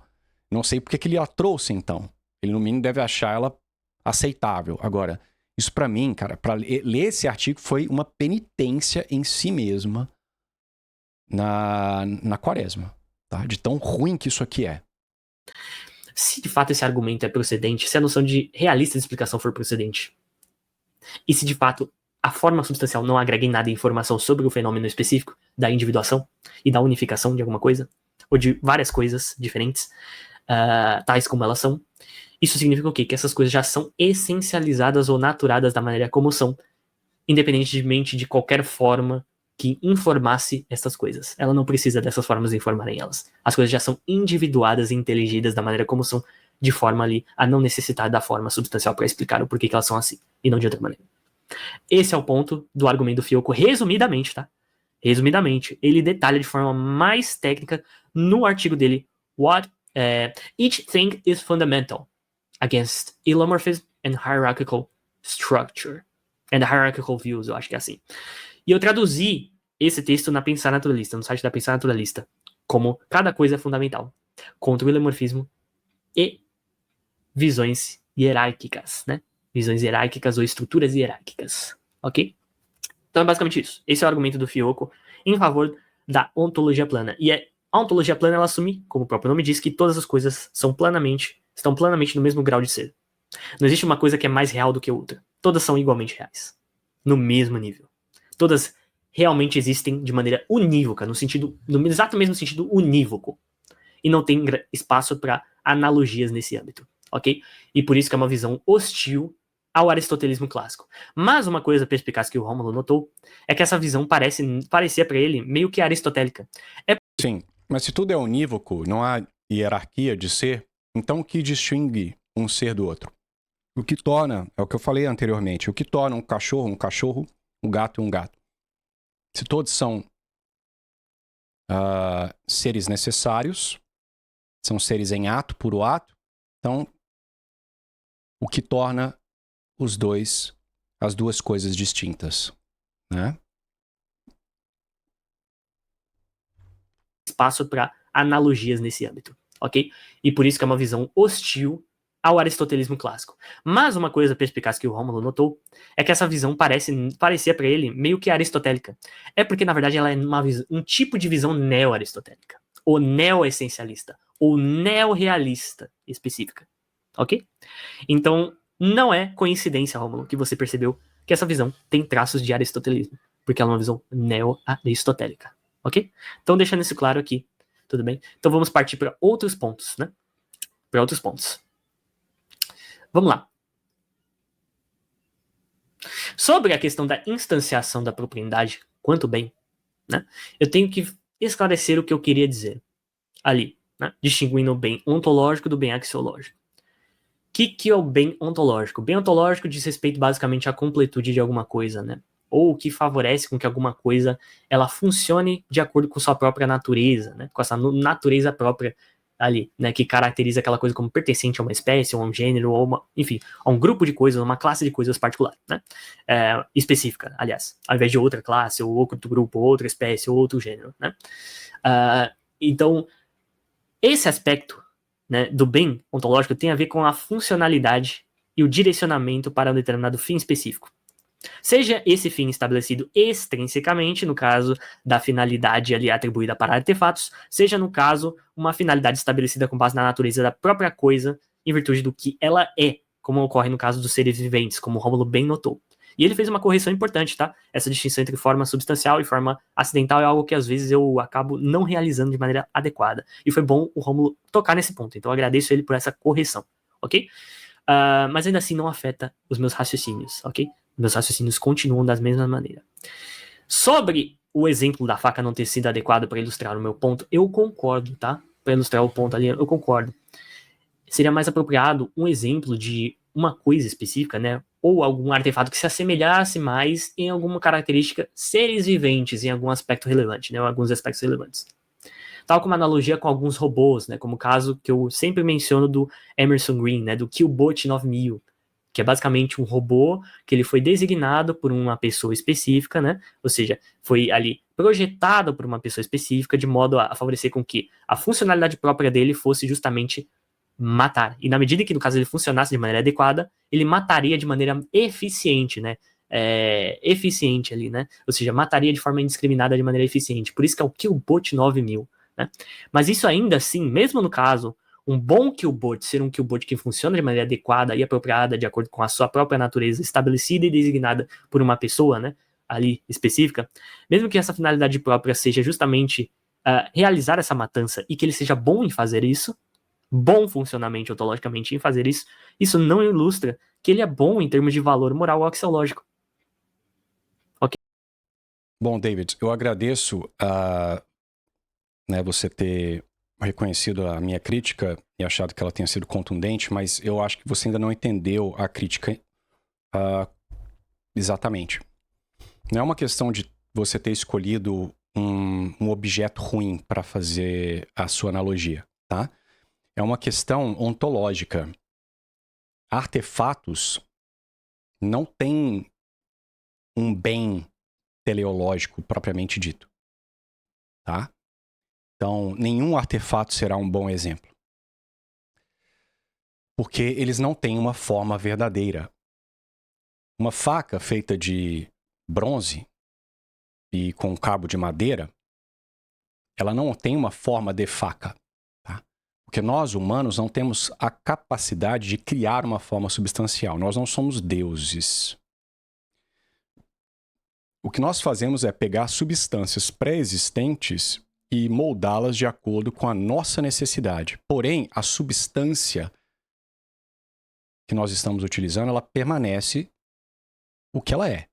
Não sei porque que ele a trouxe, então. Ele, no mínimo, deve achar ela aceitável. Agora, isso pra mim, cara, pra ler esse artigo foi uma penitência em si mesma na quaresma. Tá? De tão ruim que isso aqui é. Se de fato esse argumento é procedente, se a noção de realista de explicação for procedente, e se de fato a forma substancial não agrega em nada informação sobre o fenômeno específico da individuação e da unificação de alguma coisa, ou de várias coisas diferentes, tais como elas são, isso significa o quê? Que essas coisas já são essencializadas ou naturadas da maneira como são, independentemente de qualquer forma que informasse essas coisas. Ela não precisa dessas formas informarem elas. As coisas já são individuadas e inteligidas da maneira como são, de forma ali a não necessitar da forma substancial para explicar o porquê que elas são assim, e não de outra maneira. Esse é o ponto do argumento do Fiocco, resumidamente, tá? Resumidamente, ele detalha de forma mais técnica no artigo dele What Each Thing is Fundamental Against Elomorphism and Hierarchical Structure and Hierarchical Views, eu acho que é assim. E eu traduzi esse texto na Pensar Naturalista, no site da Pensar Naturalista, como cada coisa é fundamental, contra o elomorfismo e visões hierárquicas, né? Visões hierárquicas ou estruturas hierárquicas, ok? Então é basicamente isso. Esse é o argumento do Fiocco em favor da ontologia plana. E a ontologia plana, ela assume, como o próprio nome diz, que todas as coisas estão planamente no mesmo grau de ser. Não existe uma coisa que é mais real do que outra. Todas são igualmente reais. No mesmo nível. Todas realmente existem de maneira unívoca, no exato mesmo sentido unívoco. E não tem espaço para analogias nesse âmbito, ok? E por isso que é uma visão hostil ao aristotelismo clássico. Mas uma coisa perspicaz que o Rômulo notou é que essa visão parecia para ele meio que aristotélica. Sim, mas se tudo é unívoco, não há hierarquia de ser, então o que distingue um ser do outro? O que torna, é o que eu falei anteriormente, o que torna um cachorro, um gato, um gato. Se todos são seres necessários, são seres em ato, puro ato, então o que torna as duas coisas distintas, né? Espaço para analogias nesse âmbito, ok? E por isso que é uma visão hostil ao aristotelismo clássico. Mas uma coisa perspicaz que o Rômulo notou é que essa visão parecia para ele meio que aristotélica. É porque, na verdade, ela é um tipo de visão neo-aristotélica, ou neo-essencialista, ou neo-realista específica, ok? Então, não é coincidência, Rômulo, que você percebeu que essa visão tem traços de aristotelismo, porque ela é uma visão neo-aristotélica, ok? Então, deixando isso claro aqui, tudo bem? Então, vamos partir para outros pontos, né? Para outros pontos. Vamos lá. Sobre a questão da instanciação da propriedade quanto bem, né? Eu tenho que esclarecer o que eu queria dizer ali, né? Distinguindo o bem ontológico do bem axiológico. O que é o bem ontológico? O bem ontológico diz respeito basicamente à completude de alguma coisa, né? Ou que favorece com que alguma coisa ela funcione de acordo com sua própria natureza, né? Com essa natureza própria ali, né? Que caracteriza aquela coisa como pertencente a uma espécie, ou a um gênero, ou uma, enfim, a um grupo de coisas, uma classe de coisas particular, né? Específica, aliás, ao invés de outra classe, ou outro grupo, ou outra espécie, ou outro gênero, né? Então, esse aspecto, né, do bem ontológico tem a ver com a funcionalidade e o direcionamento para um determinado fim específico. Seja esse fim estabelecido extrinsecamente, no caso da finalidade ali atribuída para artefatos, seja no caso uma finalidade estabelecida com base na natureza da própria coisa, em virtude do que ela é, como ocorre no caso dos seres viventes, como o Rômulo bem notou. E ele fez uma correção importante, tá? Essa distinção entre forma substancial e forma acidental é algo que às vezes eu acabo não realizando de maneira adequada. E foi bom o Rômulo tocar nesse ponto, então eu agradeço ele por essa correção, ok? Mas ainda assim não afeta os meus raciocínios, ok? Meus raciocínios continuam da mesma maneira. Sobre o exemplo da faca não ter sido adequado para ilustrar o meu ponto, eu concordo, tá? Para ilustrar o ponto ali, eu concordo. Seria mais apropriado um exemplo de uma coisa específica, né? Ou algum artefato que se assemelhasse mais em alguma característica seres viventes, em algum aspecto relevante, né? Ou alguns aspectos relevantes. Tal como analogia com alguns robôs, né? Como o caso que eu sempre menciono do Emerson Green, né? Do Killbot 9000, que é basicamente um robô que ele foi designado por uma pessoa específica, né? Ou seja, foi ali projetado por uma pessoa específica de modo a favorecer com que a funcionalidade própria dele fosse justamente matar. E na medida que, no caso, ele funcionasse de maneira adequada, ele mataria de maneira eficiente, né? Eficiente ali, né? Ou seja, mataria de forma indiscriminada de maneira eficiente. Por isso que é o Killbot 9000, né? Mas isso ainda assim, mesmo no caso, um bom killbot ser um killbot que funciona de maneira adequada e apropriada de acordo com a sua própria natureza estabelecida e designada por uma pessoa, né, ali específica, mesmo que essa finalidade própria seja justamente realizar essa matança e que ele seja bom em fazer isso, bom funcionamento ontologicamente em fazer isso, isso não ilustra que ele é bom em termos de valor moral ou axiológico. Ok? Bom, David, eu agradeço você ter reconhecido a minha crítica e achado que ela tenha sido contundente, mas eu acho que você ainda não entendeu a crítica exatamente. Não é uma questão de você ter escolhido um objeto ruim para fazer a sua analogia, tá? É uma questão ontológica. Artefatos não têm um bem teleológico propriamente dito, tá? Então, nenhum artefato será um bom exemplo. Porque eles não têm uma forma verdadeira. Uma faca feita de bronze e com cabo de madeira, ela não tem uma forma de faca. Tá? Porque nós, humanos, não temos a capacidade de criar uma forma substancial. Nós não somos deuses. O que nós fazemos é pegar substâncias pré-existentes e moldá-las de acordo com a nossa necessidade. Porém, a substância que nós estamos utilizando, ela permanece o que ela é.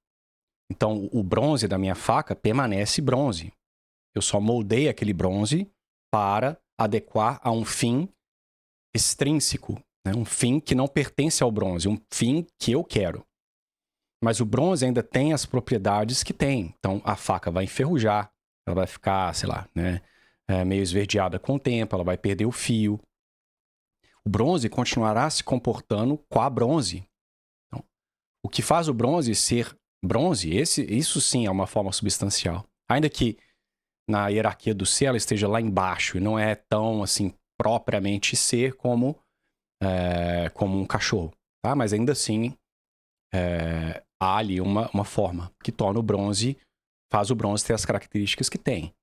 Então, o bronze da minha faca permanece bronze. Eu só moldei aquele bronze para adequar a um fim extrínseco né? Um fim que não pertence ao bronze, um fim que eu quero. Mas o bronze ainda tem as propriedades que tem. Então, a faca vai enferrujar, ela vai ficar, sei lá, né, meio esverdeada com o tempo, ela vai perder o fio. O bronze continuará se comportando com a bronze. Então, o que faz o bronze ser bronze, isso sim é uma forma substancial. Ainda que na hierarquia do ser ela esteja lá embaixo e não é tão, assim, propriamente ser como um cachorro, tá? Mas ainda assim, há ali uma forma que torna o bronze, faz o bronze ter as características que tem.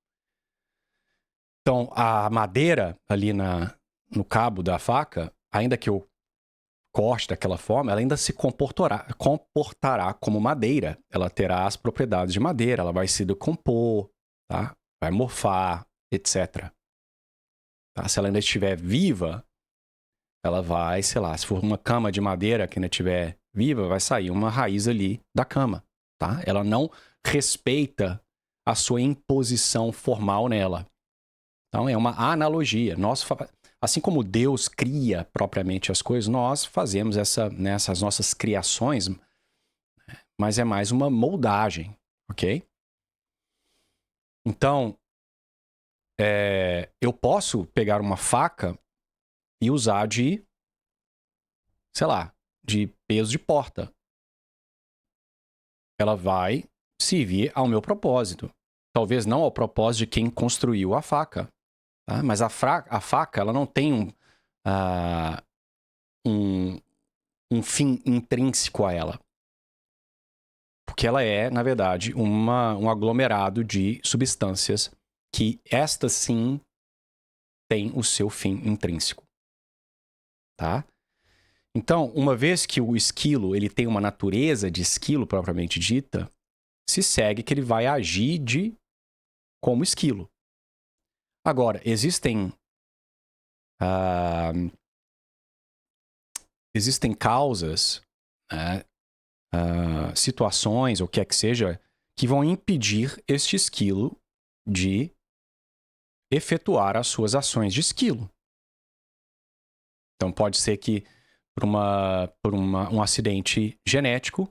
Então, a madeira ali no cabo da faca, ainda que eu corte daquela forma, ela ainda se comportará como madeira. Ela terá as propriedades de madeira, ela vai se decompor, tá? Vai morfar, etc. Tá? Se ela ainda estiver viva, ela vai, sei lá, se for uma cama de madeira que ainda estiver viva, vai sair uma raiz ali da cama, tá? Ela não respeita a sua imposição formal nela. Então, é uma analogia. Assim como Deus cria propriamente as coisas, nós fazemos essas nossas criações, mas é mais uma moldagem, ok? Então, eu posso pegar uma faca e usar de, sei lá, de peso de porta. Ela vai servir ao meu propósito. Talvez não ao propósito de quem construiu a faca. Tá? Mas a faca, ela não tem um fim intrínseco a ela. Porque ela é, na verdade, um aglomerado de substâncias que estas sim têm o seu fim intrínseco. Tá? Então, uma vez que o esquilo ele tem uma natureza de esquilo propriamente dita, se segue que ele vai agir como esquilo. Agora, existem causas, né, situações, ou o que é que seja, que vão impedir este esquilo de efetuar as suas ações de esquilo. Então, pode ser que por um acidente genético,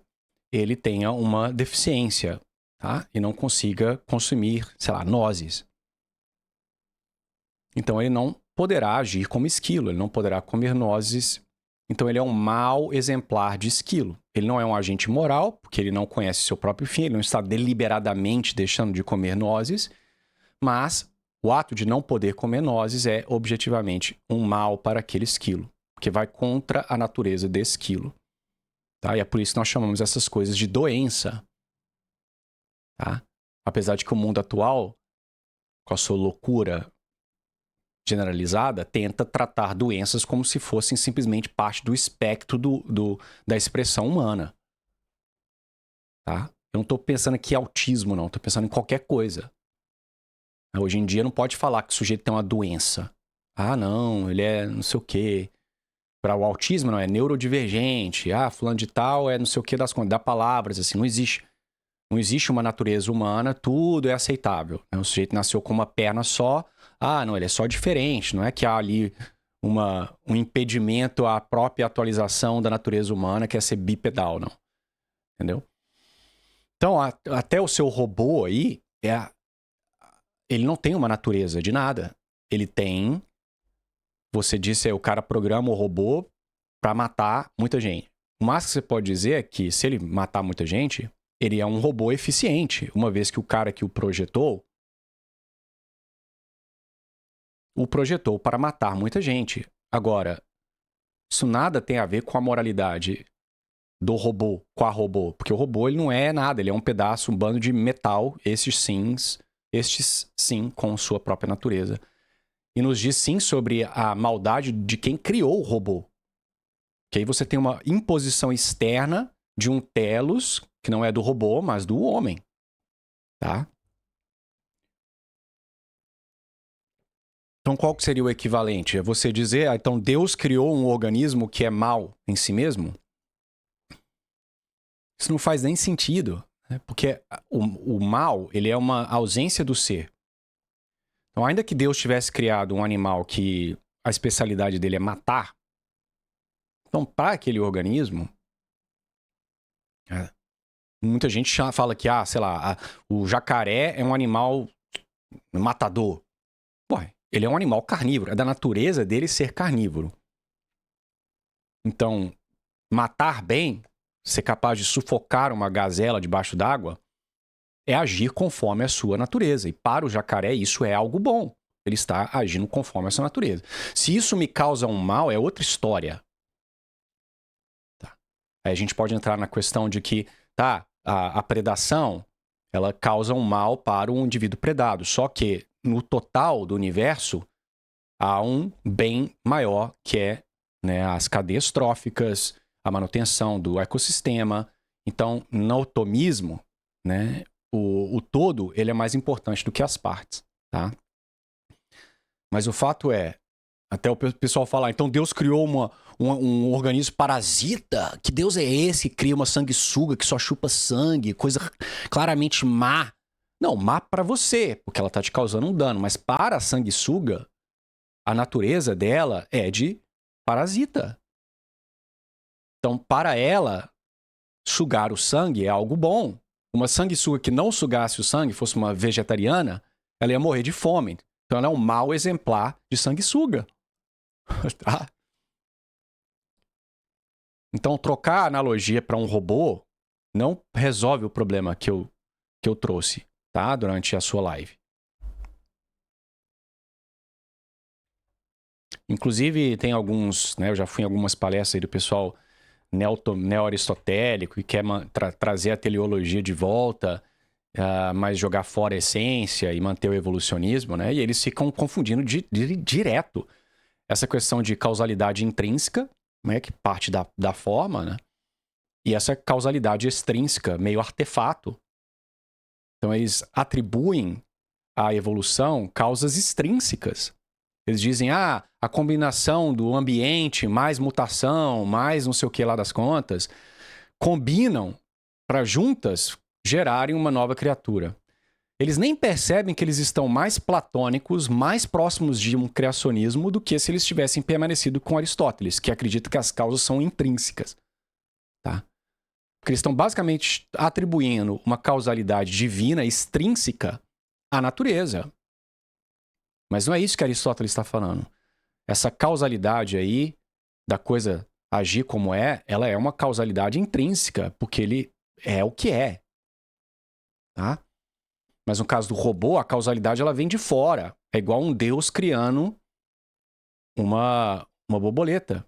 ele tenha uma deficiência, tá? E não consiga consumir, sei lá, nozes. Então, ele não poderá agir como esquilo, ele não poderá comer nozes. Então, ele é um mau exemplar de esquilo. Ele não é um agente moral, porque ele não conhece seu próprio fim, ele não está deliberadamente deixando de comer nozes, mas o ato de não poder comer nozes é objetivamente um mal para aquele esquilo, porque vai contra a natureza desse esquilo. Tá? E é por isso que nós chamamos essas coisas de doença. Tá? Apesar de que o mundo atual, com a sua loucura generalizada, tenta tratar doenças como se fossem simplesmente parte do espectro da expressão humana. Tá? Eu não estou pensando aqui em autismo, não. Estou pensando em qualquer coisa. Hoje em dia não pode falar que o sujeito tem uma doença. Ah, não, ele é não sei o quê. Para o autismo, não, é neurodivergente. Ah, fulano de tal é não sei o quê das contas. Dá palavras, assim, não existe. Não existe uma natureza humana, tudo é aceitável. O sujeito nasceu com uma perna só. Ah, não, ele é só diferente. Não é que há ali um impedimento à própria atualização da natureza humana, que é ser bipedal, não. Entendeu? Então, até o seu robô aí, ele não tem uma natureza de nada. Ele tem... Você disse, o cara programa o robô para matar muita gente. O máximo que você pode dizer é que, se ele matar muita gente, ele é um robô eficiente, uma vez que o cara que o projetou para matar muita gente. Agora, isso nada tem a ver com a moralidade do robô, com a robô. Porque o robô ele não é nada, ele é um pedaço, um bando de metal, estes sim, com sua própria natureza. E nos diz sim sobre a maldade de quem criou o robô. Que aí você tem uma imposição externa de um telos, que não é do robô, mas do homem. Tá? Então, qual que seria o equivalente? É você dizer, então Deus criou um organismo que é mau em si mesmo? Isso não faz nem sentido, né? Porque o mal, ele é uma ausência do ser. Então, ainda que Deus tivesse criado um animal que a especialidade dele é matar, Então, para aquele organismo, muita gente fala que, sei lá, o jacaré é um animal matador. Ué, ele é um animal carnívoro. É da natureza dele ser carnívoro. Então, matar bem, ser capaz de sufocar uma gazela debaixo d'água, é agir conforme a sua natureza. E para o jacaré, isso é algo bom. Ele está agindo conforme a sua natureza. Se isso me causa um mal, é outra história. Tá. Aí a gente pode entrar na questão de que, a predação, ela causa um mal para o indivíduo predado. Só que, no total do universo, há um bem maior, que é, né, as cadeias tróficas, a manutenção do ecossistema. Então, no tomismo, né, o todo ele é mais importante do que as partes, tá? Mas o fato é, até o pessoal falar, então Deus criou um organismo parasita? Que Deus é esse que cria uma sanguessuga que só chupa sangue, coisa claramente má? Não, má para você, porque ela tá te causando um dano, mas para a sanguessuga, a natureza dela é de parasita. Então, para ela, sugar o sangue é algo bom. Uma sanguessuga que não sugasse o sangue, fosse uma vegetariana, ela ia morrer de fome. Então, ela é um mau exemplar de sanguessuga. Tá? Então, trocar a analogia para um robô não resolve o problema que eu trouxe, tá? Durante a sua live. Inclusive, tem alguns, né? Eu já fui em algumas palestras aí do pessoal neo-aristotélico e quer trazer a teleologia de volta, mas jogar fora a essência e manter o evolucionismo, né? E eles ficam confundindo direto essa questão de causalidade intrínseca, né? Que parte da forma, né? E essa causalidade extrínseca, meio artefato. Então, eles atribuem à evolução causas extrínsecas. Eles dizem, a combinação do ambiente, mais mutação, mais não sei o que lá das contas, combinam para juntas gerarem uma nova criatura. Eles nem percebem que eles estão mais platônicos, mais próximos de um criacionismo do que se eles tivessem permanecido com Aristóteles, que acredita que as causas são intrínsecas. Tá? Porque eles estão basicamente atribuindo uma causalidade divina, extrínseca, à natureza. Mas não é isso que Aristóteles está falando. Essa causalidade aí, da coisa agir como é, ela é uma causalidade intrínseca, porque ele é o que é. Tá? Mas no caso do robô, a causalidade ela vem de fora. É igual um deus criando uma borboleta.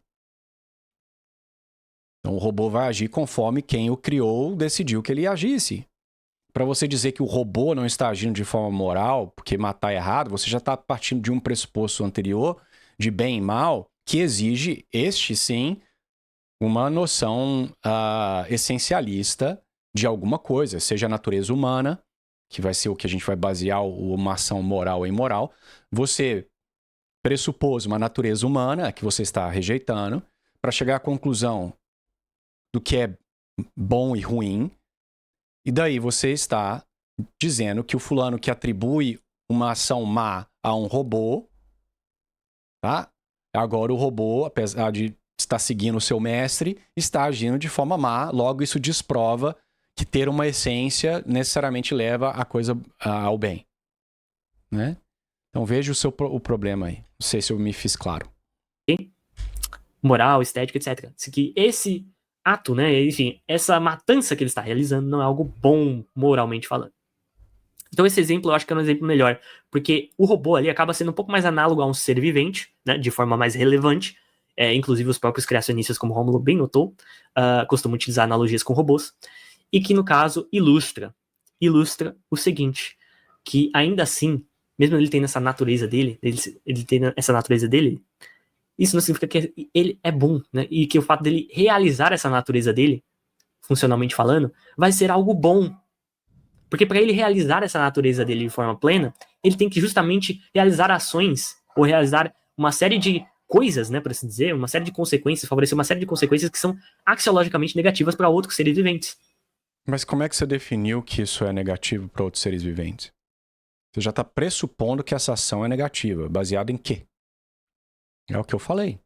Então o robô vai agir conforme quem o criou decidiu que ele agisse. Para você dizer que o robô não está agindo de forma moral, porque matar é errado, você já está partindo de um pressuposto anterior, de bem e mal, que exige, sim, uma noção essencialista de alguma coisa, seja a natureza humana, que vai ser o que a gente vai basear uma ação moral ou imoral. Você pressupôs uma natureza humana que você está rejeitando para chegar à conclusão do que é bom e ruim. E daí você está dizendo que o fulano que atribui uma ação má a um robô, tá? Agora o robô, apesar de estar seguindo o seu mestre, está agindo de forma má. Logo, isso desprova que ter uma essência necessariamente leva a coisa ao bem, né? Então veja o problema aí. Não sei se eu me fiz claro. Moral, estética, etc. Que esse ato, né, enfim, essa matança que ele está realizando não é algo bom moralmente falando. Então esse exemplo eu acho que é um exemplo melhor, porque o robô ali acaba sendo um pouco mais análogo a um ser vivente, né, de forma mais relevante. Inclusive os próprios criacionistas, como Rômulo bem notou, costumam utilizar analogias com robôs, e que no caso ilustra o seguinte, que ainda assim, mesmo ele tendo essa natureza dele, ele tendo essa natureza dele, isso não significa que ele é bom, né? E que o fato dele realizar essa natureza dele, funcionalmente falando, vai ser algo bom. Porque para ele realizar essa natureza dele de forma plena, ele tem que justamente realizar ações, ou realizar uma série de coisas, né, por assim dizer, uma série de consequências, favorecer uma série de consequências que são axiologicamente negativas para outros seres viventes. Mas como é que você definiu que isso é negativo para outros seres viventes? Você já está pressupondo que essa ação é negativa. Baseado em quê? É o que eu falei.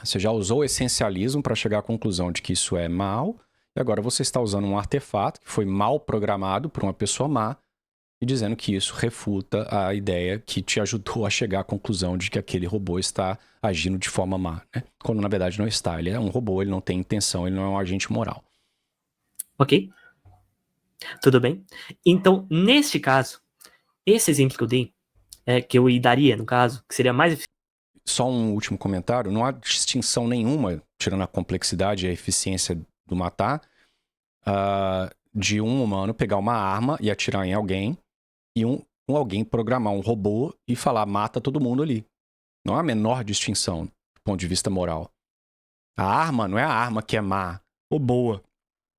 Você já usou o essencialismo para chegar à conclusão de que isso é mal, e agora você está usando um artefato que foi mal programado por uma pessoa má e dizendo que isso refuta a ideia que te ajudou a chegar à conclusão de que aquele robô está agindo de forma má, né? Quando na verdade não está. Ele é um robô, ele não tem intenção, ele não é um agente moral. Ok? Tudo bem? Então, neste caso, esse exemplo que eu dei, que eu daria, no caso, que seria mais eficiente. Só um último comentário. Não há distinção nenhuma, tirando a complexidade e a eficiência do matar, de um humano pegar uma arma e atirar em alguém e alguém programar um robô e falar mata todo mundo ali. Não há a menor distinção do ponto de vista moral. A arma não é a arma que é má ou boa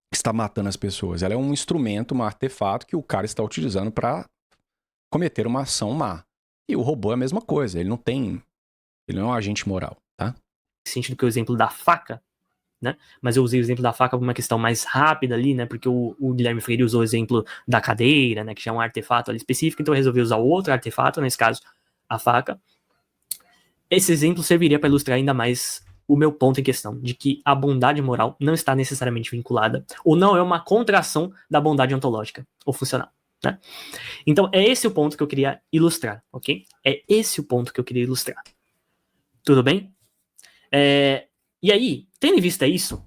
que está matando as pessoas. Ela é um instrumento, um artefato que o cara está utilizando para cometer uma ação má. E o robô é a mesma coisa. Ele não é um agente moral, tá? Sentido que o exemplo da faca, né? Mas eu usei o exemplo da faca por uma questão mais rápida ali, né? Porque o Guilherme Freire usou o exemplo da cadeira, né? Que já é um artefato ali específico, então eu resolvi usar outro artefato, nesse caso, a faca. Esse exemplo serviria para ilustrar ainda mais o meu ponto em questão, de que a bondade moral não está necessariamente vinculada, ou não é uma contração da bondade ontológica ou funcional, né? Então, é esse o ponto que eu queria ilustrar, ok? É esse o ponto que eu queria ilustrar. Tudo bem? E aí, tendo em vista isso,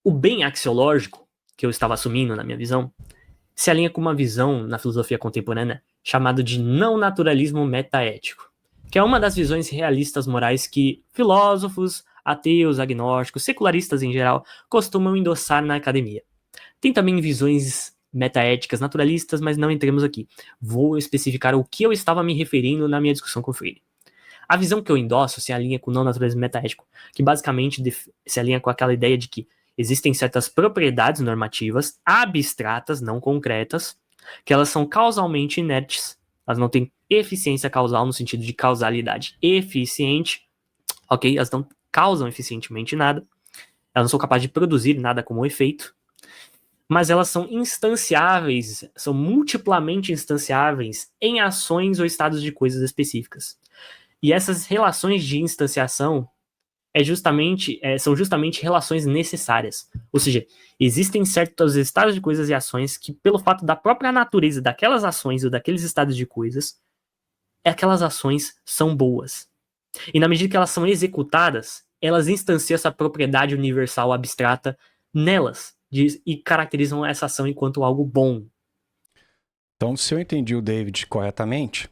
o bem axiológico que eu estava assumindo na minha visão se alinha com uma visão na filosofia contemporânea chamada de não naturalismo metaético, que é uma das visões realistas morais que filósofos, ateus, agnósticos, secularistas em geral costumam endossar na academia. Tem também visões metaéticas naturalistas, mas não entremos aqui. Vou especificar o que eu estava me referindo na minha discussão com o Freire. A visão que eu endosso se alinha com o não naturalismo metaético, que basicamente se alinha com aquela ideia de que existem certas propriedades normativas abstratas, não concretas, que elas são causalmente inertes. Elas não têm eficiência causal no sentido de causalidade eficiente, ok? Elas não causam eficientemente nada. Elas não são capazes de produzir nada como efeito. Mas elas são instanciáveis, são multiplamente instanciáveis em ações ou estados de coisas específicas. E essas relações de instanciação são justamente relações necessárias. Ou seja, existem certos estados de coisas e ações que, pelo fato da própria natureza daquelas ações ou daqueles estados de coisas, aquelas ações são boas. E na medida que elas são executadas, elas instanciam essa propriedade universal abstrata nelas e caracterizam essa ação enquanto algo bom. Então, se eu entendi o David corretamente,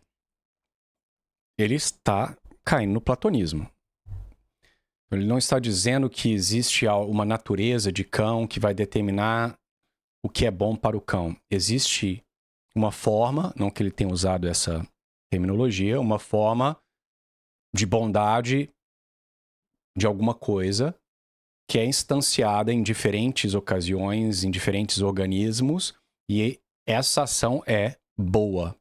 ele está caindo no platonismo. Ele não está dizendo que existe uma natureza de cão que vai determinar o que é bom para o cão. Existe uma forma, não que ele tenha usado essa terminologia, uma forma de bondade de alguma coisa que é instanciada em diferentes ocasiões, em diferentes organismos, e essa ação é boa.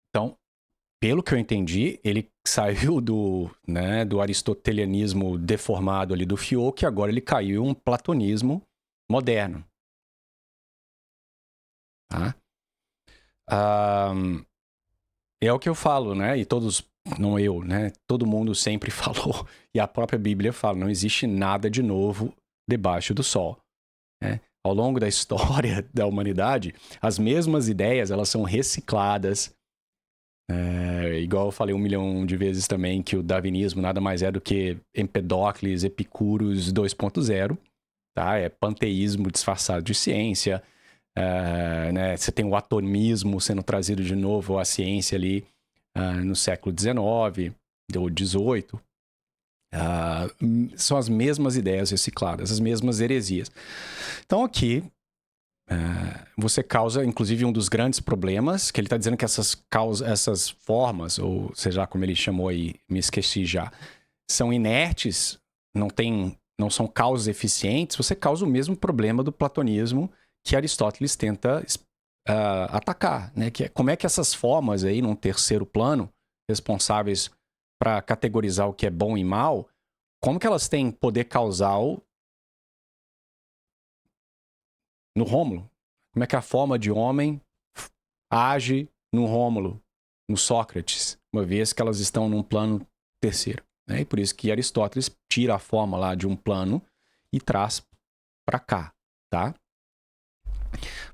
Então, pelo que eu entendi, ele saiu do aristotelianismo deformado ali do Fiuch, e agora ele caiu em um platonismo moderno. Tá? É o que eu falo, né? E todos, não eu, né? Todo mundo sempre falou, e a própria Bíblia fala, não existe nada de novo debaixo do sol. Né? Ao longo da história da humanidade, as mesmas ideias, elas são recicladas. Igual eu falei 1 milhão de vezes também, que o darwinismo nada mais é do que Empedocles, Epicurus 2.0. Tá? É panteísmo disfarçado de ciência. Né? Você tem o atomismo sendo trazido de novo à ciência ali no século XIX ou XVIII. São as mesmas ideias recicladas, as mesmas heresias. Então aqui você causa, inclusive, um dos grandes problemas, que ele está dizendo que essas formas, ou seja, como ele chamou aí, me esqueci já, são inertes, não são causas eficientes. Você causa o mesmo problema do platonismo que Aristóteles tenta atacar, né? Que é como é que essas formas aí, num terceiro plano, responsáveis para categorizar o que é bom e mal, como que elas têm poder causal no Rômulo? Como é que a forma de homem age no Rômulo, no Sócrates, uma vez que elas estão num plano terceiro? né? E por isso que Aristóteles tira a forma lá de um plano e traz para cá, tá?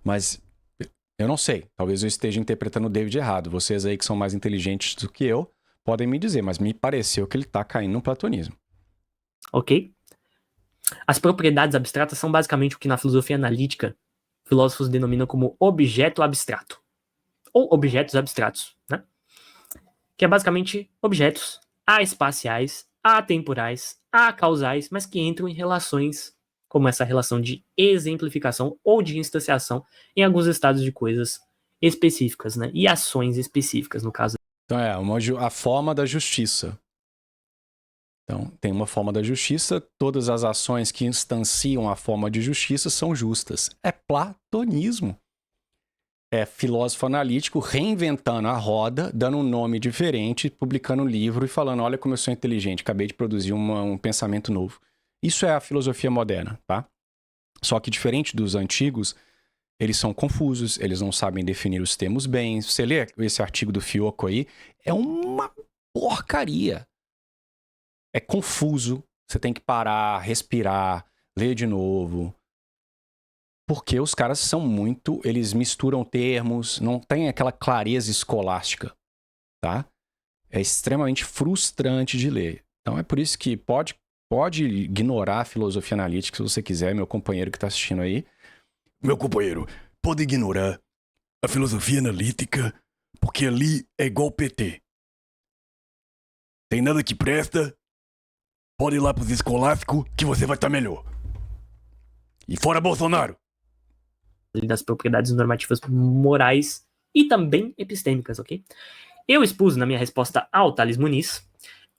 Mas eu não sei, talvez eu esteja interpretando o David errado. Vocês aí que são mais inteligentes do que eu podem me dizer, mas me pareceu que ele tá caindo no platonismo. Ok? As propriedades abstratas são basicamente o que na filosofia analítica filósofos denominam como objeto abstrato. Ou objetos abstratos, né? Que é basicamente objetos espaciais, atemporais, acausais, mas que entram em relações como essa relação de exemplificação ou de instanciação em alguns estados de coisas específicas, né? E ações específicas, no caso. Então a forma da justiça. Então, tem uma forma da justiça, todas as ações que instanciam a forma de justiça são justas. É platonismo. É filósofo analítico reinventando a roda, dando um nome diferente, publicando um livro e falando, olha como eu sou inteligente, acabei de produzir um pensamento novo. Isso é a filosofia moderna, tá? Só que diferente dos antigos, eles são confusos, eles não sabem definir os termos bem. Você lê esse artigo do Fioco aí, é uma porcaria. É confuso, você tem que parar, respirar, ler de novo. Porque os caras são muito... Eles misturam termos, não tem aquela clareza escolástica, tá? É extremamente frustrante de ler. Então é por isso que pode ignorar a filosofia analítica se você quiser, meu companheiro que tá assistindo aí. Meu companheiro, pode ignorar a filosofia analítica, porque ali é igual PT. Tem nada que presta, pode ir lá pros escolásticos que você vai estar melhor. E fora Bolsonaro! Das propriedades normativas morais e também epistêmicas, ok? Eu expus na minha resposta ao Thales Muniz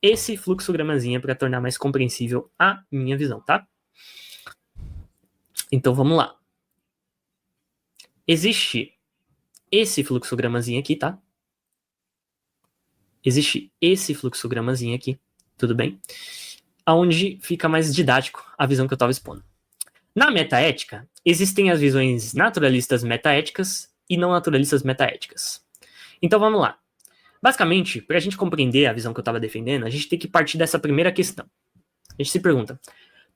esse fluxogramazinha para tornar mais compreensível a minha visão, tá? Então vamos lá. Existe esse fluxogramazinho aqui, tá? Existe esse fluxogramazinho aqui, tudo bem? Onde fica mais didático a visão que eu estava expondo. Na metaética, existem as visões naturalistas metaéticas e não naturalistas metaéticas. Então vamos lá. Basicamente, para a gente compreender a visão que eu estava defendendo, a gente tem que partir dessa primeira questão. A gente se pergunta: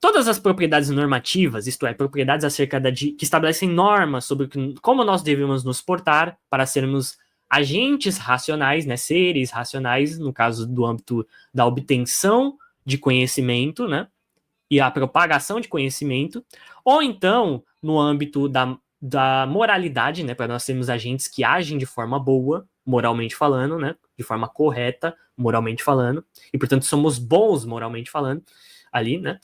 todas as propriedades normativas, isto é, propriedades acerca que estabelecem normas sobre como nós devemos nos portar para sermos agentes racionais, né, seres racionais, no caso do âmbito da obtenção de conhecimento, né, e a propagação de conhecimento, ou então no âmbito da moralidade, né, para nós sermos agentes que agem de forma boa, moralmente falando, né, de forma correta, moralmente falando, e portanto somos bons moralmente falando, ali, né.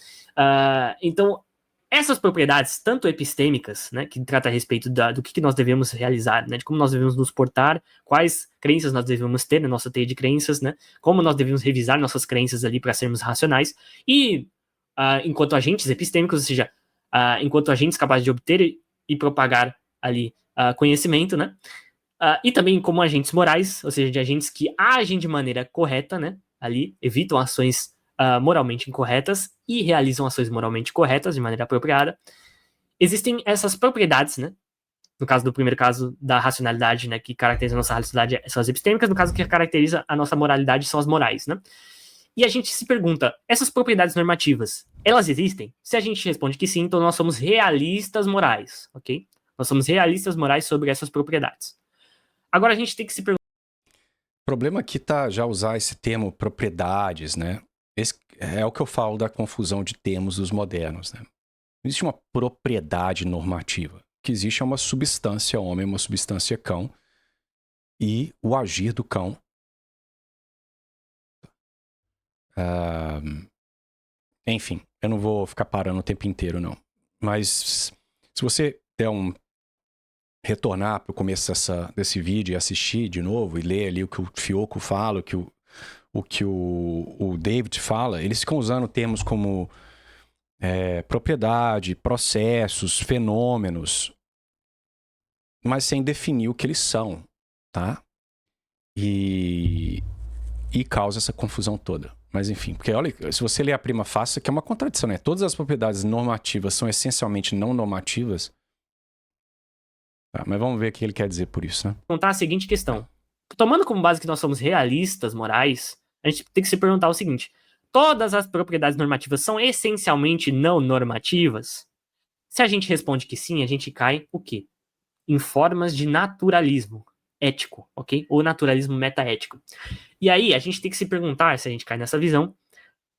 Então, essas propriedades, tanto epistêmicas, né, que trata a respeito do que nós devemos realizar, né, de como nós devemos nos portar, quais crenças nós devemos ter na nossa teia de crenças, né, como nós devemos revisar nossas crenças ali para sermos racionais, e enquanto agentes epistêmicos, ou seja, enquanto agentes capazes de obter e propagar ali conhecimento, né? E também como agentes morais, ou seja, de agentes que agem de maneira correta, né? Ali, evitam ações moralmente incorretas e realizam ações moralmente corretas de maneira apropriada. Existem essas propriedades, né? No caso do primeiro caso da racionalidade, né, que caracteriza a nossa racionalidade são as epistêmicas, no caso que caracteriza a nossa moralidade são as morais, né? E a gente se pergunta, essas propriedades normativas, elas existem? Se a gente responde que sim, então nós somos realistas morais, ok? Nós somos realistas morais sobre essas propriedades. Agora a gente tem que se perguntar... O problema aqui tá já usar esse termo propriedades, né? Esse é o que eu falo da confusão de termos dos modernos, né? Não existe uma propriedade normativa. O que existe é uma substância homem, uma substância cão e o agir do cão. Enfim, eu não vou ficar parando o tempo inteiro, não. Mas se você der retornar para o começo desse vídeo e assistir de novo e ler ali o que o Fioco fala, o que o David fala, eles ficam usando termos como propriedade, processos, fenômenos, mas sem definir o que eles são, tá? E causa essa confusão toda. Mas enfim, porque olha, se você ler a prima facie, que é uma contradição, né? Todas as propriedades normativas são essencialmente não normativas. Tá, mas vamos ver o que ele quer dizer por isso, né? Perguntar a seguinte questão. Tomando como base que nós somos realistas morais, a gente tem que se perguntar o seguinte: todas as propriedades normativas são essencialmente não normativas? Se a gente responde que sim, a gente cai o quê? Em formas de naturalismo ético, ok? Ou naturalismo metaético. E aí, a gente tem que se perguntar, se a gente cai nessa visão,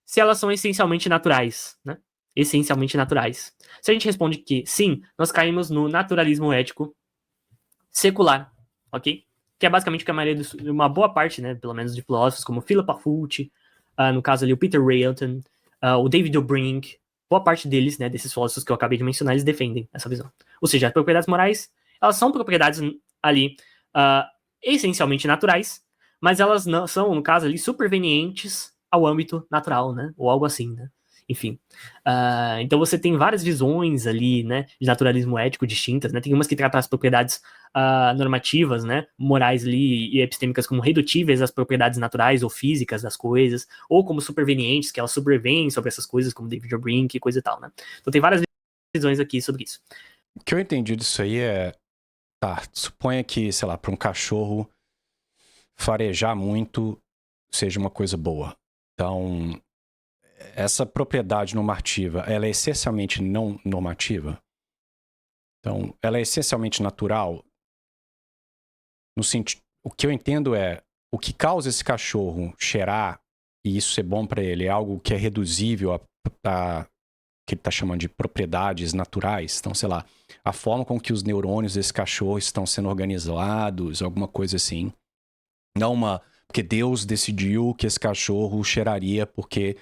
se elas são essencialmente naturais, né? Essencialmente naturais. Se a gente responde que sim, nós caímos no naturalismo ético secular, ok? Que é basicamente o que a maioria uma boa parte, né, pelo menos de filósofos como Philip Afult, no caso ali o Peter Railton, o David O'Brien, boa parte deles, né, desses filósofos que eu acabei de mencionar, eles defendem essa visão. Ou seja, as propriedades morais, elas são propriedades ali essencialmente naturais, mas elas não são, no caso ali, supervenientes ao âmbito natural, né, ou algo assim, né. Enfim. Então você tem várias visões ali, né, de naturalismo ético distintas, né? Tem umas que tratam as propriedades normativas, né, morais ali e epistêmicas como redutíveis às propriedades naturais ou físicas das coisas, ou como supervenientes, que elas sobrevêm sobre essas coisas, como David O'Brien e coisa e tal, né? Então tem várias visões aqui sobre isso. O que eu entendi disso aí é, suponha que, sei lá, para um cachorro farejar muito seja uma coisa boa. Então, essa propriedade normativa, ela é essencialmente não normativa? Então, ela é essencialmente natural? No sentido, o que eu entendo é, o que causa esse cachorro cheirar e isso ser bom para ele é algo que é reduzível a que ele está chamando de propriedades naturais. Então, sei lá, a forma com que os neurônios desse cachorro estão sendo organizados, alguma coisa assim. Não porque Deus decidiu que esse cachorro cheiraria porque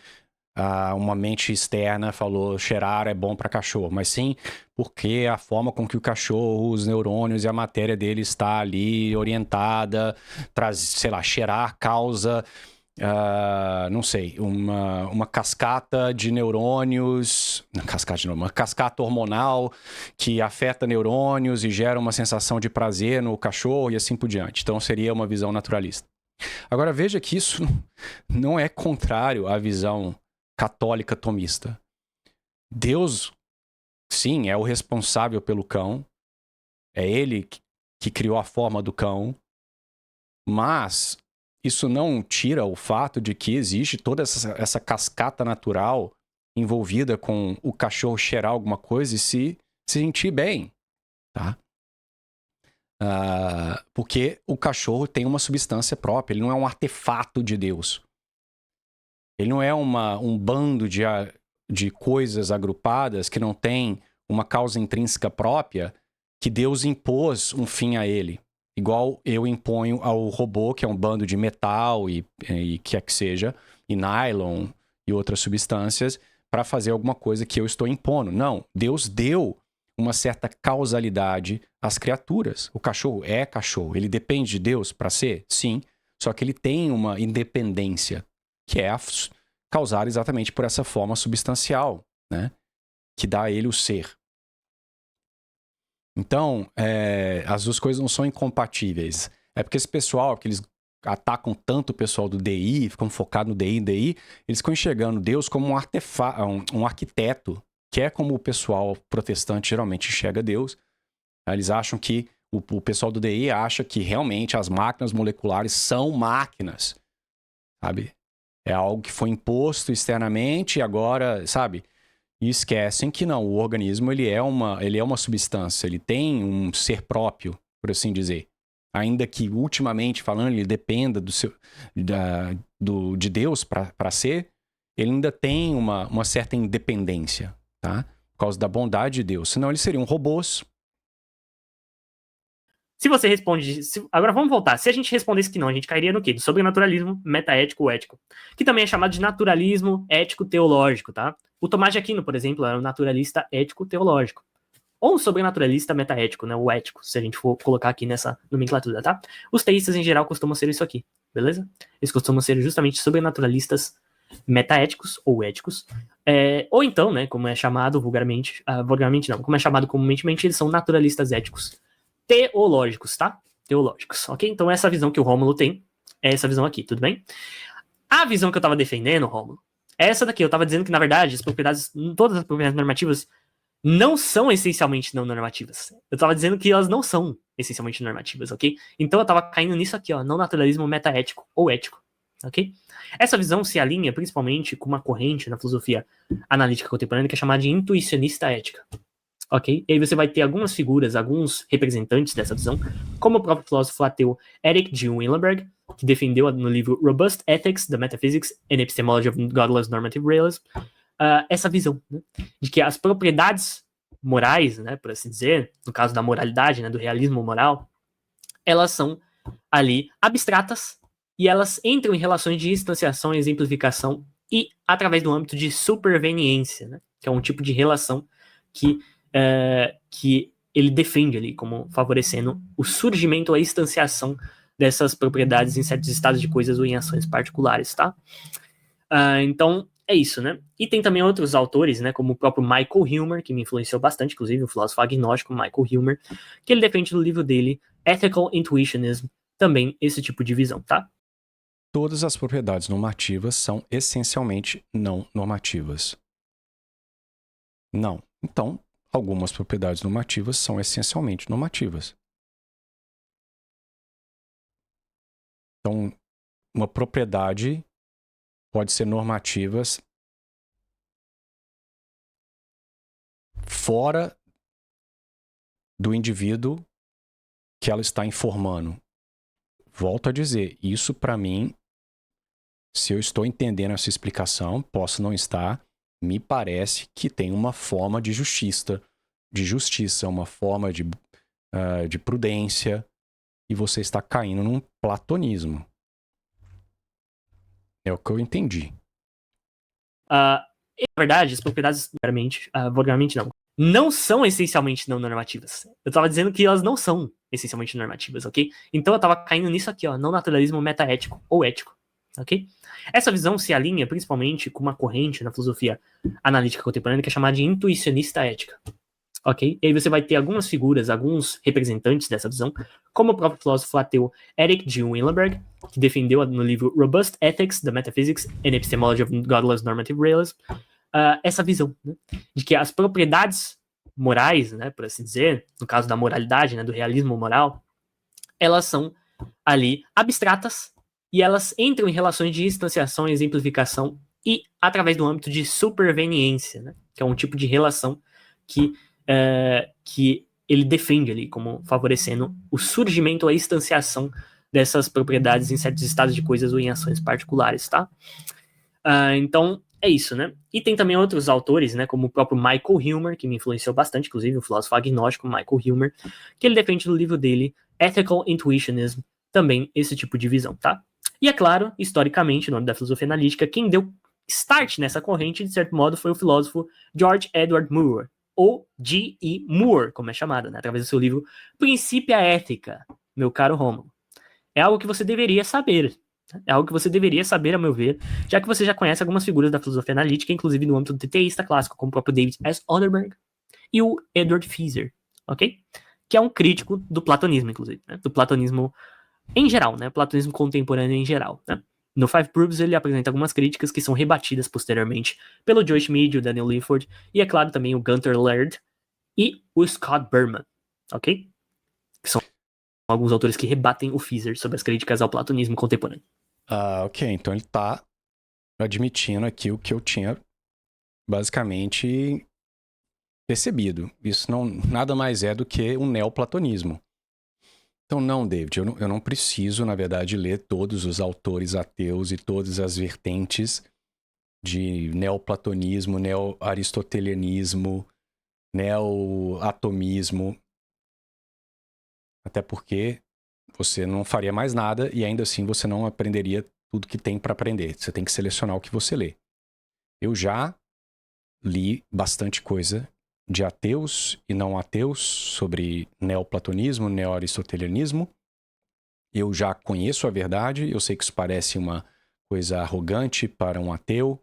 uma mente externa falou cheirar é bom para cachorro, mas sim porque a forma com que o cachorro, os neurônios e a matéria dele está ali orientada, sei lá, cheirar causa, não sei, uma cascata de neurônios, uma cascata hormonal que afeta neurônios e gera uma sensação de prazer no cachorro e assim por diante. Então seria uma visão naturalista. Agora veja que isso não é contrário à visão católica tomista. Deus, sim, é o responsável pelo cão. É ele que criou a forma do cão. Mas isso não tira o fato de que existe toda essa cascata natural envolvida com o cachorro cheirar alguma coisa e se sentir bem, tá? Porque o cachorro tem uma substância própria. Ele não é um artefato de Deus. Ele não é um bando de coisas agrupadas que não tem uma causa intrínseca própria que Deus impôs um fim a ele. Igual eu imponho ao robô, que é um bando de metal e que é que seja, e nylon e outras substâncias, para fazer alguma coisa que eu estou impondo. Não, Deus deu uma certa causalidade às criaturas. O cachorro é cachorro. Ele depende de Deus para ser? Sim. Só que ele tem uma independência que é causada exatamente por essa forma substancial, né? Que dá a ele o ser. Então, as duas coisas não são incompatíveis. É porque esse pessoal, que eles atacam tanto o pessoal do DI, ficam focados no DI, eles ficam enxergando Deus como um arquiteto, que é como o pessoal protestante geralmente enxerga Deus. Eles acham que, o pessoal do DI acha que realmente as máquinas moleculares são máquinas, sabe? É algo que foi imposto externamente e agora, sabe? E esquecem que não, o organismo ele é uma substância, ele tem um ser próprio, por assim dizer. Ainda que, ultimamente falando, ele dependa de Deus para ser, ele ainda tem uma certa independência, tá? Por causa da bondade de Deus. Senão eles seriam robôs. Se você responde... Agora vamos voltar. Se a gente respondesse que não, a gente cairia no quê? Do sobrenaturalismo metaético ou ético. Que também é chamado de naturalismo ético-teológico, tá? O Tomás de Aquino, por exemplo, é um naturalista ético-teológico. Ou um sobrenaturalista metaético, né? O ético, se a gente for colocar aqui nessa nomenclatura, tá? Os teístas, em geral, costumam ser isso aqui, beleza? Eles costumam ser justamente sobrenaturalistas metaéticos ou éticos. Ou então, né, como é chamado vulgarmente não, como é chamado comumente, eles são naturalistas éticos teológicos, tá? Teológicos, ok? Então essa visão que o Rômulo tem é essa visão aqui, tudo bem? A visão que eu tava defendendo, Rômulo, é essa daqui. Eu tava dizendo que, na verdade, todas as propriedades normativas não são essencialmente não normativas. Eu tava dizendo que elas não são essencialmente normativas, ok? Então eu tava caindo nisso aqui, ó, não naturalismo metaético ou ético. ok? Essa visão se alinha principalmente com uma corrente na filosofia analítica contemporânea que é chamada de intuicionista ética, ok? E aí você vai ter algumas figuras, alguns representantes dessa visão, como o próprio filósofo ateu Eric G. Weinberg, que defendeu no livro Robust Ethics, The Metaphysics and Epistemology of Godless Normative Realism, essa visão, né, de que as propriedades morais, né, por assim dizer, no caso da moralidade, né, do realismo moral, elas são ali abstratas e elas entram em relações de instanciação, exemplificação e através do âmbito de superveniência, né, que é um tipo de relação que ele defende ali como favorecendo o surgimento ou a instanciação dessas propriedades em certos estados de coisas ou em ações particulares, tá? Então, é isso, né? E tem também outros autores, né, como o próprio Michael Hilmer, que me influenciou bastante, inclusive o filósofo agnóstico Michael Hilmer, que ele defende no livro dele, Ethical Intuitionism, também esse tipo de visão, tá? Todas as propriedades normativas são essencialmente não normativas. Não. Então, algumas propriedades normativas são essencialmente normativas. Então, uma propriedade pode ser normativa fora do indivíduo que ela está informando. Volto a dizer, isso para mim, se eu estou entendendo essa explicação, posso não estar, me parece que tem uma forma de justiça, uma forma de prudência, e você está caindo num platonismo. É o que eu entendi. Na verdade, as propriedades, vulgarmente não são essencialmente não normativas. Eu tava dizendo que elas não são essencialmente normativas, ok? Então eu tava caindo nisso aqui, ó, não naturalismo metaético ou ético, ok? Essa visão se alinha principalmente com uma corrente na filosofia analítica contemporânea que é chamada de intuicionista ética, ok? E aí você vai ter algumas figuras, alguns representantes dessa visão, como o próprio filósofo ateu Eric G. Weinberg, que defendeu no livro Robust Ethics, The Metaphysics and Epistemology of Godless Normative Realism, essa visão, né, de que as propriedades morais, né, por assim dizer, no caso da moralidade, né, do realismo moral, elas são ali abstratas e elas entram em relações de instanciação, exemplificação e através do âmbito de superveniência, né, que é um tipo de relação que ele defende ali como favorecendo o surgimento ou a instanciação dessas propriedades em certos estados de coisas ou em ações particulares, tá? Então, é isso, né? E tem também outros autores, né, como o próprio Michael Hilmer, que me influenciou bastante, inclusive o filósofo agnóstico Michael Hilmer, que ele defende no livro dele, Ethical Intuitionism, também esse tipo de visão, tá? E é claro, historicamente, no nome da filosofia analítica, quem deu start nessa corrente, de certo modo, foi o filósofo George Edward Moore, ou G.E. Moore, como é chamado, né, através do seu livro Principia Ética, meu caro Rômulo. É algo que você deveria saber. É algo que você deveria saber, a meu ver, já que você já conhece algumas figuras da filosofia analítica, inclusive no âmbito do teísta clássico, como o próprio David S. Oderberg e o Edward Feser, ok? Que é um crítico do platonismo, inclusive, né? Do platonismo em geral, né? Platonismo contemporâneo em geral, né? No Five Proofs ele apresenta algumas críticas que são rebatidas posteriormente pelo Joe Schmid, o Daniel Linford e, é claro, também o Gunther Laird e o Scott Berman, ok? Que são alguns autores que rebatem o Feser sobre as críticas ao platonismo contemporâneo. Ok, então ele está admitindo aqui o que eu tinha basicamente percebido. Isso nada mais é do que um neoplatonismo. Então não, David, eu não preciso, na verdade, ler todos os autores ateus e todas as vertentes de neoplatonismo, neo-aristotelianismo, neo-atomismo. Até porque você não faria mais nada e ainda assim você não aprenderia tudo que tem para aprender. Você tem que selecionar o que você lê. Eu já li bastante coisa de ateus e não ateus sobre neoplatonismo, neo-aristotelianismo. Eu já conheço a verdade, eu sei que isso parece uma coisa arrogante para um ateu,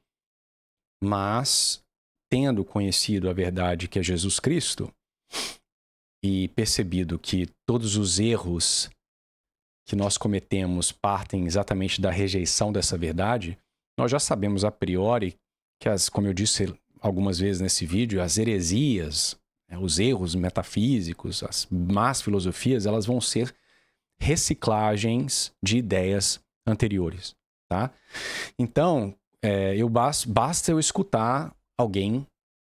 mas tendo conhecido a verdade que é Jesus Cristo e percebido que todos os erros que nós cometemos partem exatamente da rejeição dessa verdade, nós já sabemos a priori que, como eu disse algumas vezes nesse vídeo, as heresias, os erros metafísicos, as más filosofias, elas vão ser reciclagens de ideias anteriores, tá? Então, basta eu escutar alguém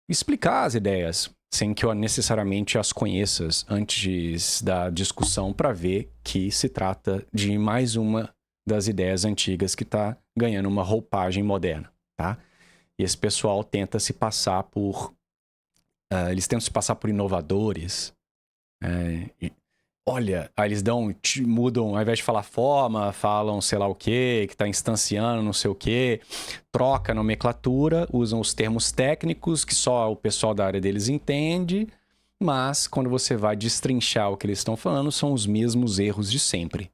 explicar as ideias, sem que eu necessariamente as conheça antes da discussão, para ver que se trata de mais uma das ideias antigas que está ganhando uma roupagem moderna, tá? E esse pessoal tenta se passar por... eles tentam se passar por inovadores. Olha, aí eles mudam, ao invés de falar forma, falam sei lá o quê, que está instanciando não sei o quê, troca a nomenclatura, usam os termos técnicos que só o pessoal da área deles entende, mas quando você vai destrinchar o que eles estão falando, são os mesmos erros de sempre,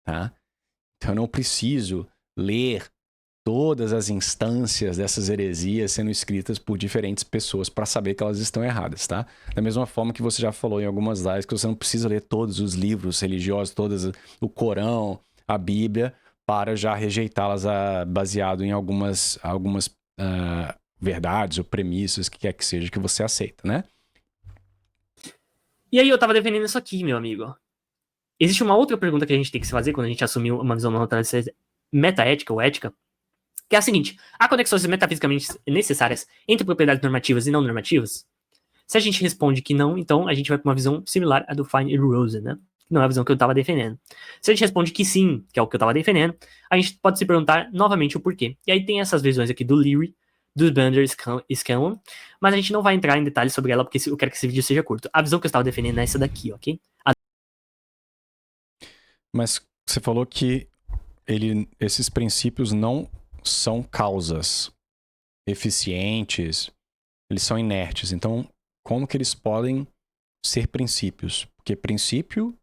tá? Então eu não preciso ler todas as instâncias dessas heresias sendo escritas por diferentes pessoas para saber que elas estão erradas, tá? Da mesma forma que você já falou em algumas lives que você não precisa ler todos os livros religiosos, o Corão, a Bíblia, para já rejeitá-las baseado em algumas verdades ou premissas, que quer que seja, que você aceita, né? E aí eu tava defendendo isso aqui, meu amigo. Existe uma outra pergunta que a gente tem que se fazer quando a gente assumiu uma visão metaética ou ética, que é a seguinte: há conexões metafisicamente necessárias entre propriedades normativas e não normativas? Se a gente responde que não, então a gente vai para uma visão similar à do Fine e Rosen, né? Não é a visão que eu estava defendendo. Se a gente responde que sim, que é o que eu estava defendendo, a gente pode se perguntar novamente o porquê. E aí tem essas visões aqui do Leary, do Bender e Scanlon, mas a gente não vai entrar em detalhes sobre ela porque eu quero que esse vídeo seja curto. A visão que eu estava defendendo é essa daqui, ok? Mas você falou que esses princípios não são causas eficientes, eles são inertes. Então, como que eles podem ser princípios? Porque princípio,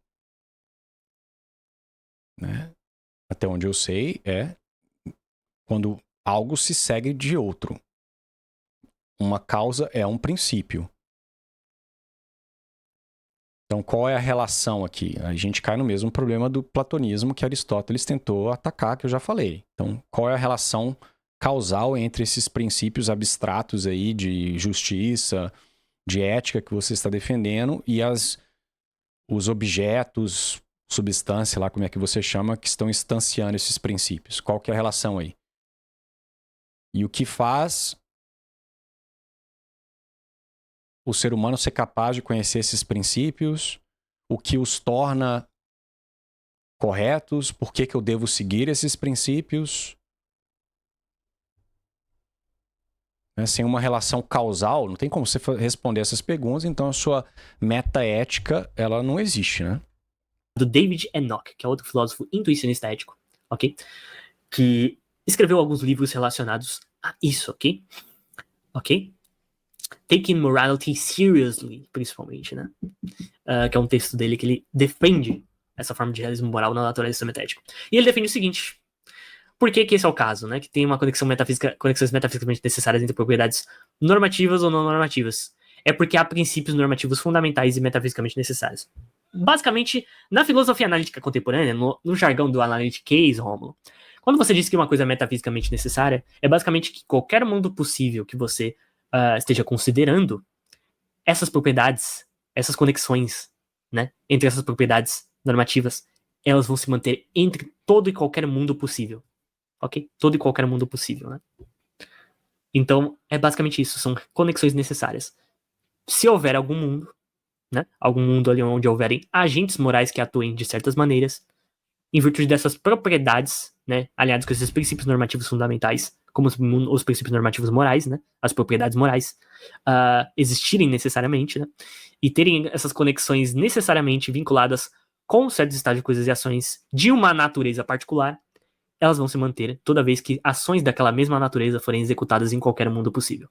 né, até onde eu sei, é quando algo se segue de outro. Uma causa é um princípio. Então, qual é a relação aqui? A gente cai no mesmo problema do platonismo que Aristóteles tentou atacar, que eu já falei. Então, qual é a relação causal entre esses princípios abstratos aí de justiça, de ética que você está defendendo e os objetos, substância, lá como é que você chama, que estão instanciando esses princípios? Qual que é a relação aí? E o que faz o ser humano ser capaz de conhecer esses princípios? O que os torna corretos? Por que eu devo seguir esses princípios? Sem uma relação causal, não tem como você responder essas perguntas, então a sua metaética, ela não existe, né? Do David Enoch, que é outro filósofo intuicionista ético, ok? Que escreveu alguns livros relacionados a isso, ok? Ok? Taking Morality Seriously, principalmente, né? Que é um texto dele que ele defende essa forma de realismo moral na natureza simétrica. E ele defende o seguinte: por que esse é o caso, né? Que tem uma conexões metafisicamente necessárias entre propriedades normativas ou não normativas. É porque há princípios normativos fundamentais e metafisicamente necessários. Basicamente, na filosofia analítica contemporânea, no jargão do analytic case, Rômulo, quando você diz que uma coisa é metafisicamente necessária, é basicamente que qualquer mundo possível que você esteja considerando, essas propriedades, essas conexões, né, entre essas propriedades normativas, elas vão se manter entre todo e qualquer mundo possível. Ok? Todo e qualquer mundo possível, né? Então, é basicamente isso, são conexões necessárias. Se houver algum mundo, né, algum mundo ali onde houverem agentes morais que atuem de certas maneiras, em virtude dessas propriedades, né, alinhados com esses princípios normativos fundamentais, como os princípios normativos morais, né, as propriedades morais, existirem necessariamente, né, e terem essas conexões necessariamente vinculadas com certos estados de coisas e ações de uma natureza particular, elas vão se manter toda vez que ações daquela mesma natureza forem executadas em qualquer mundo possível.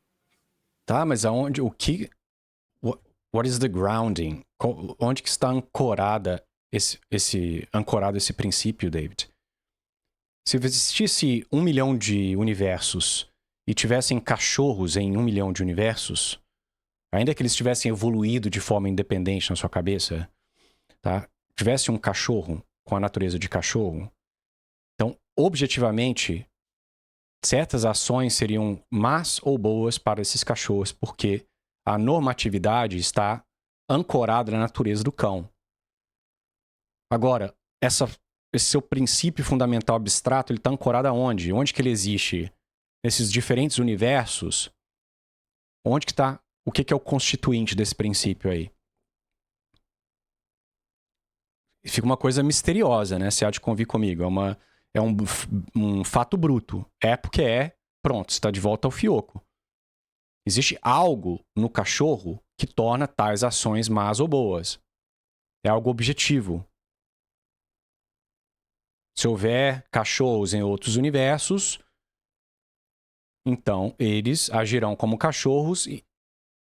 Tá, mas aonde, what is the grounding? Onde que está ancorado esse princípio, David? Se existisse 1 milhão de universos e tivessem cachorros em 1 milhão de universos, ainda que eles tivessem evoluído de forma independente na sua cabeça, tá? Tivesse um cachorro com a natureza de cachorro, então, objetivamente, certas ações seriam más ou boas para esses cachorros, porque a normatividade está ancorada na natureza do cão. Agora, esse seu princípio fundamental abstrato, ele está ancorado aonde? Onde que ele existe? Nesses diferentes universos? Onde que está? O que é o constituinte desse princípio aí? Fica uma coisa misteriosa, né? Você há de convir comigo. É um fato bruto. É porque é. Pronto, você está de volta ao fioco. Existe algo no cachorro que torna tais ações más ou boas. É algo objetivo. Se houver cachorros em outros universos, então eles agirão como cachorros.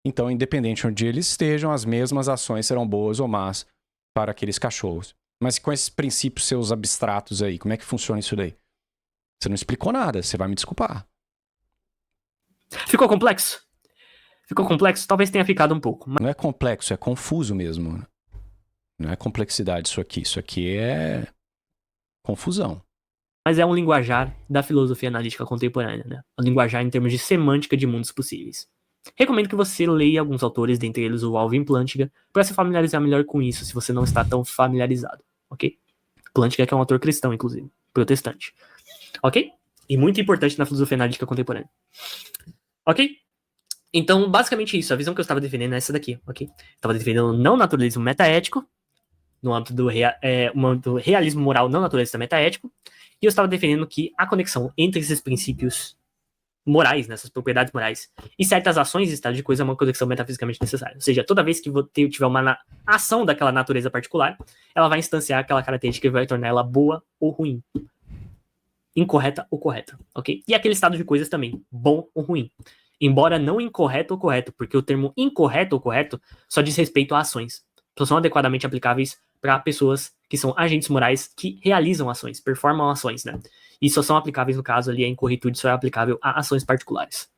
Então, independente de onde eles estejam, as mesmas ações serão boas ou más para aqueles cachorros. Mas com esses princípios seus abstratos aí, como é que funciona isso daí? Você não explicou nada, você vai me desculpar. Ficou complexo? Ficou complexo? Talvez tenha ficado um pouco. Não é complexo, é confuso mesmo. Não é complexidade isso aqui. Isso aqui é confusão. Mas é um linguajar da filosofia analítica contemporânea, né? Um linguajar em termos de semântica de mundos possíveis. Recomendo que você leia alguns autores, dentre eles o Alvin Plantinga, para se familiarizar melhor com isso, se você não está tão familiarizado, ok? Plantinga que é um autor cristão, inclusive, protestante, ok? E muito importante na filosofia analítica contemporânea, ok? Então, basicamente isso, a visão que eu estava defendendo é essa daqui, ok? Estava defendendo o não naturalismo metaético, no âmbito do realismo moral não naturalista metaético, e eu estava defendendo que a conexão entre esses princípios morais, nessas propriedades morais, e certas ações e estados de coisa é uma conexão metafisicamente necessária. Ou seja, toda vez que você tiver uma ação daquela natureza particular, ela vai instanciar aquela característica que vai tornar ela boa ou ruim. Incorreta ou correta, ok? E aquele estado de coisas também, bom ou ruim. Embora não incorreto ou correto, porque o termo incorreto ou correto só diz respeito a ações. Então são adequadamente aplicáveis para pessoas que são agentes morais que realizam ações, performam ações, né? E só são aplicáveis, no caso ali, a incorretude só é aplicável a ações particulares,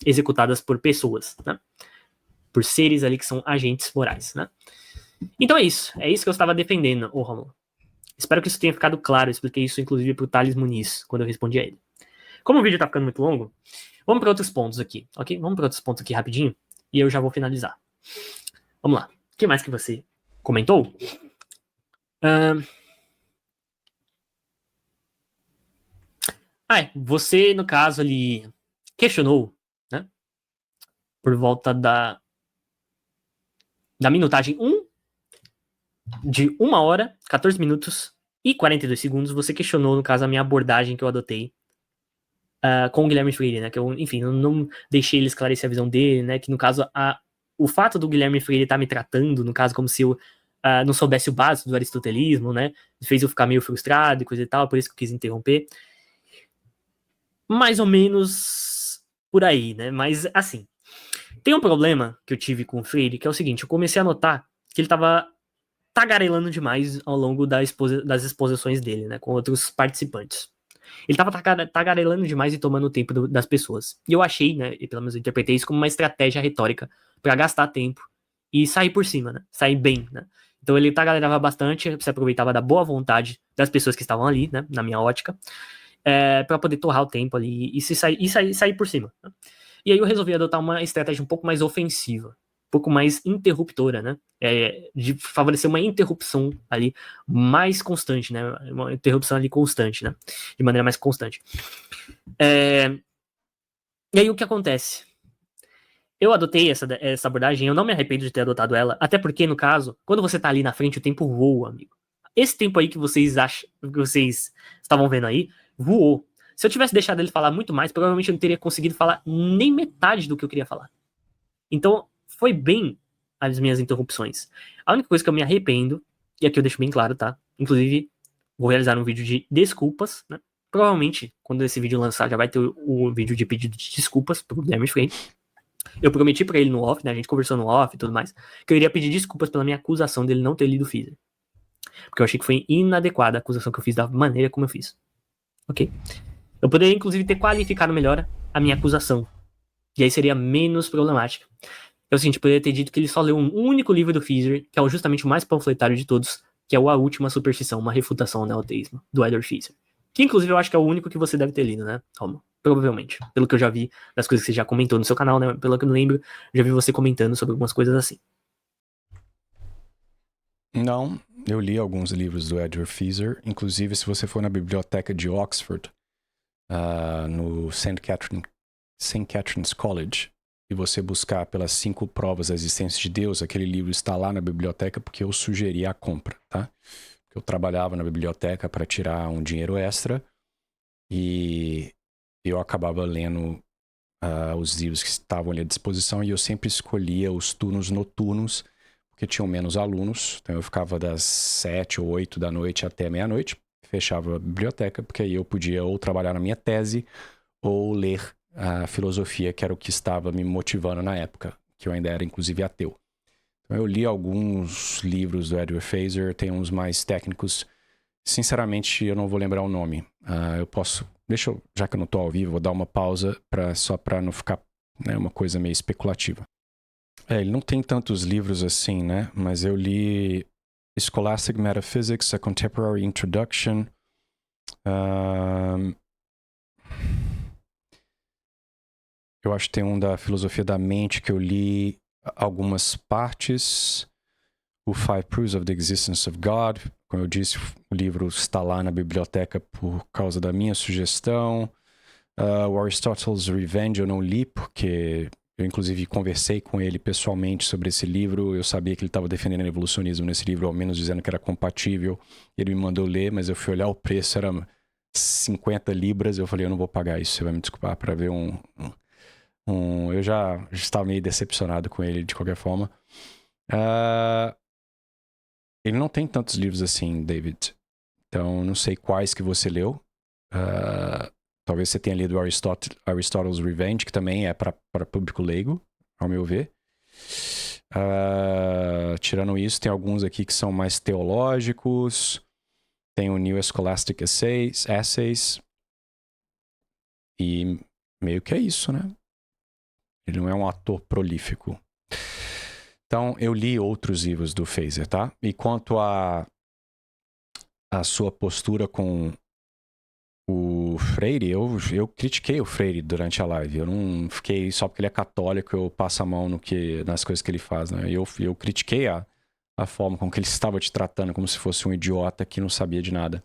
executadas por pessoas, né? Por seres ali que são agentes morais, né? Então é isso que eu estava defendendo, ô Romulo. Espero que isso tenha ficado claro, eu expliquei isso inclusive pro Thales Muniz, quando eu respondi a ele. Como o vídeo tá ficando muito longo, vamos para outros pontos aqui, ok? Vamos para outros pontos aqui rapidinho, e eu já vou finalizar. Vamos lá. O que mais que você comentou? Você, no caso ali, questionou, né? Por volta da minutagem 1, de 1 hora, 14 minutos e 42 segundos, você questionou, no caso, a minha abordagem que eu adotei com o Guilherme Freire, né? Que eu, enfim, não deixei ele esclarecer a visão dele, né? Que, no caso, o fato do Guilherme Freire estar me tratando, no caso, como se eu não soubesse o básico do aristotelismo, né? Fez eu ficar meio frustrado e coisa e tal, por isso que eu quis interromper. Mais ou menos por aí, né? Mas, assim, tem um problema que eu tive com o Freire, que é o seguinte, eu comecei a notar que ele tava tagarelando demais ao longo das exposições dele, né? Com outros participantes. Ele tava tagarelando demais e tomando o tempo das pessoas. E eu achei, né? E pelo menos eu interpretei isso como uma estratégia retórica para gastar tempo e sair por cima, né? Sair bem, né? Então ele tagarelava bastante, se aproveitava da boa vontade das pessoas que estavam ali, né? Na minha ótica. Para poder torrar o tempo ali e sair por cima. Né? E aí eu resolvi adotar uma estratégia um pouco mais ofensiva, um pouco mais interruptora, né? De favorecer uma interrupção ali mais constante, né? Uma interrupção ali constante, né? De maneira mais constante. E aí o que acontece? Eu adotei essa abordagem, eu não me arrependo de ter adotado ela, até porque, no caso, quando você tá ali na frente, o tempo voa, amigo. Esse tempo aí que vocês estavam vendo aí, voou. Se eu tivesse deixado ele falar muito mais, provavelmente eu não teria conseguido falar nem metade do que eu queria falar. Então, foi bem as minhas interrupções. A única coisa que eu me arrependo, e aqui eu deixo bem claro, tá? Inclusive, vou realizar um vídeo de desculpas, né? Provavelmente, quando esse vídeo lançar, já vai ter o vídeo de pedido de desculpas pro Guilherme Freire. Eu prometi pra ele no off, né? A gente conversou no off e tudo mais, que eu iria pedir desculpas pela minha acusação dele não ter lido o Feezer. Porque eu achei que foi inadequada a acusação que eu fiz da maneira como eu fiz. Ok? Eu poderia, inclusive, ter qualificado melhor a minha acusação. E aí seria menos problemática. É o seguinte, eu poderia ter dito que ele só leu um único livro do Feezer, que é justamente o mais panfletário de todos, que é o A Última Superstição, uma refutação ao neoteísmo, do Edward Feezer. Que, inclusive, eu acho que é o único que você deve ter lido, né, Romo? Provavelmente. Pelo que eu já vi das coisas que você já comentou no seu canal, né? Pelo que eu me lembro, já vi você comentando sobre algumas coisas assim. Não, Eu li alguns livros do Edward Feser, inclusive se você for na biblioteca de Oxford, no St. Catherine's College, e você buscar pelas 5 provas da existência de Deus, aquele livro está lá na biblioteca porque eu sugeri a compra, tá? Porque eu trabalhava na biblioteca para tirar um dinheiro extra e eu acabava lendo os livros que estavam ali à disposição e eu sempre escolhia os turnos noturnos porque tinham menos alunos, então eu ficava das 7 ou 8 da noite até meia-noite, fechava a biblioteca, porque aí eu podia ou trabalhar na minha tese ou ler a filosofia, que era o que estava me motivando na época, que eu ainda era inclusive ateu. Então eu li alguns livros do Edward Feser, tem uns mais técnicos. Sinceramente, eu não vou lembrar o nome. Eu posso... já que eu não estou ao vivo, vou dar uma pausa só para não ficar, né, uma coisa meio especulativa. Ele não tem tantos livros assim, né? Mas eu li Scholastic Metaphysics, A Contemporary Introduction. Eu acho que tem um da Filosofia da Mente que eu li algumas partes. O Five Proofs of the Existence of God. Como eu disse, o livro está lá na biblioteca por causa da minha sugestão. O Aristotle's Revenge eu não li porque eu inclusive conversei com ele pessoalmente sobre esse livro. Eu sabia que ele estava defendendo o evolucionismo nesse livro, ao menos dizendo que era compatível. Ele me mandou ler, mas eu fui olhar o preço, era 50 libras. Eu falei, eu não vou pagar isso, você vai me desculpar, para ver eu já estava meio decepcionado com ele de qualquer forma. Ele não tem tantos livros assim, David. Então, não sei quais que você leu. Talvez você tenha lido Aristotle's Revenge, que também é para público leigo, ao meu ver. Tirando isso, tem alguns aqui que são mais teológicos. Tem o New Scholastic Essays. E meio que é isso, né? Ele não é um ator prolífico. Então, eu li outros livros do Feser, tá? E quanto a sua postura com o Freire, eu critiquei o Freire durante a live. Eu não fiquei só porque ele é católico, eu passo a mão nas coisas que ele faz, né? Eu critiquei a forma com que ele estava te tratando como se fosse um idiota que não sabia de nada.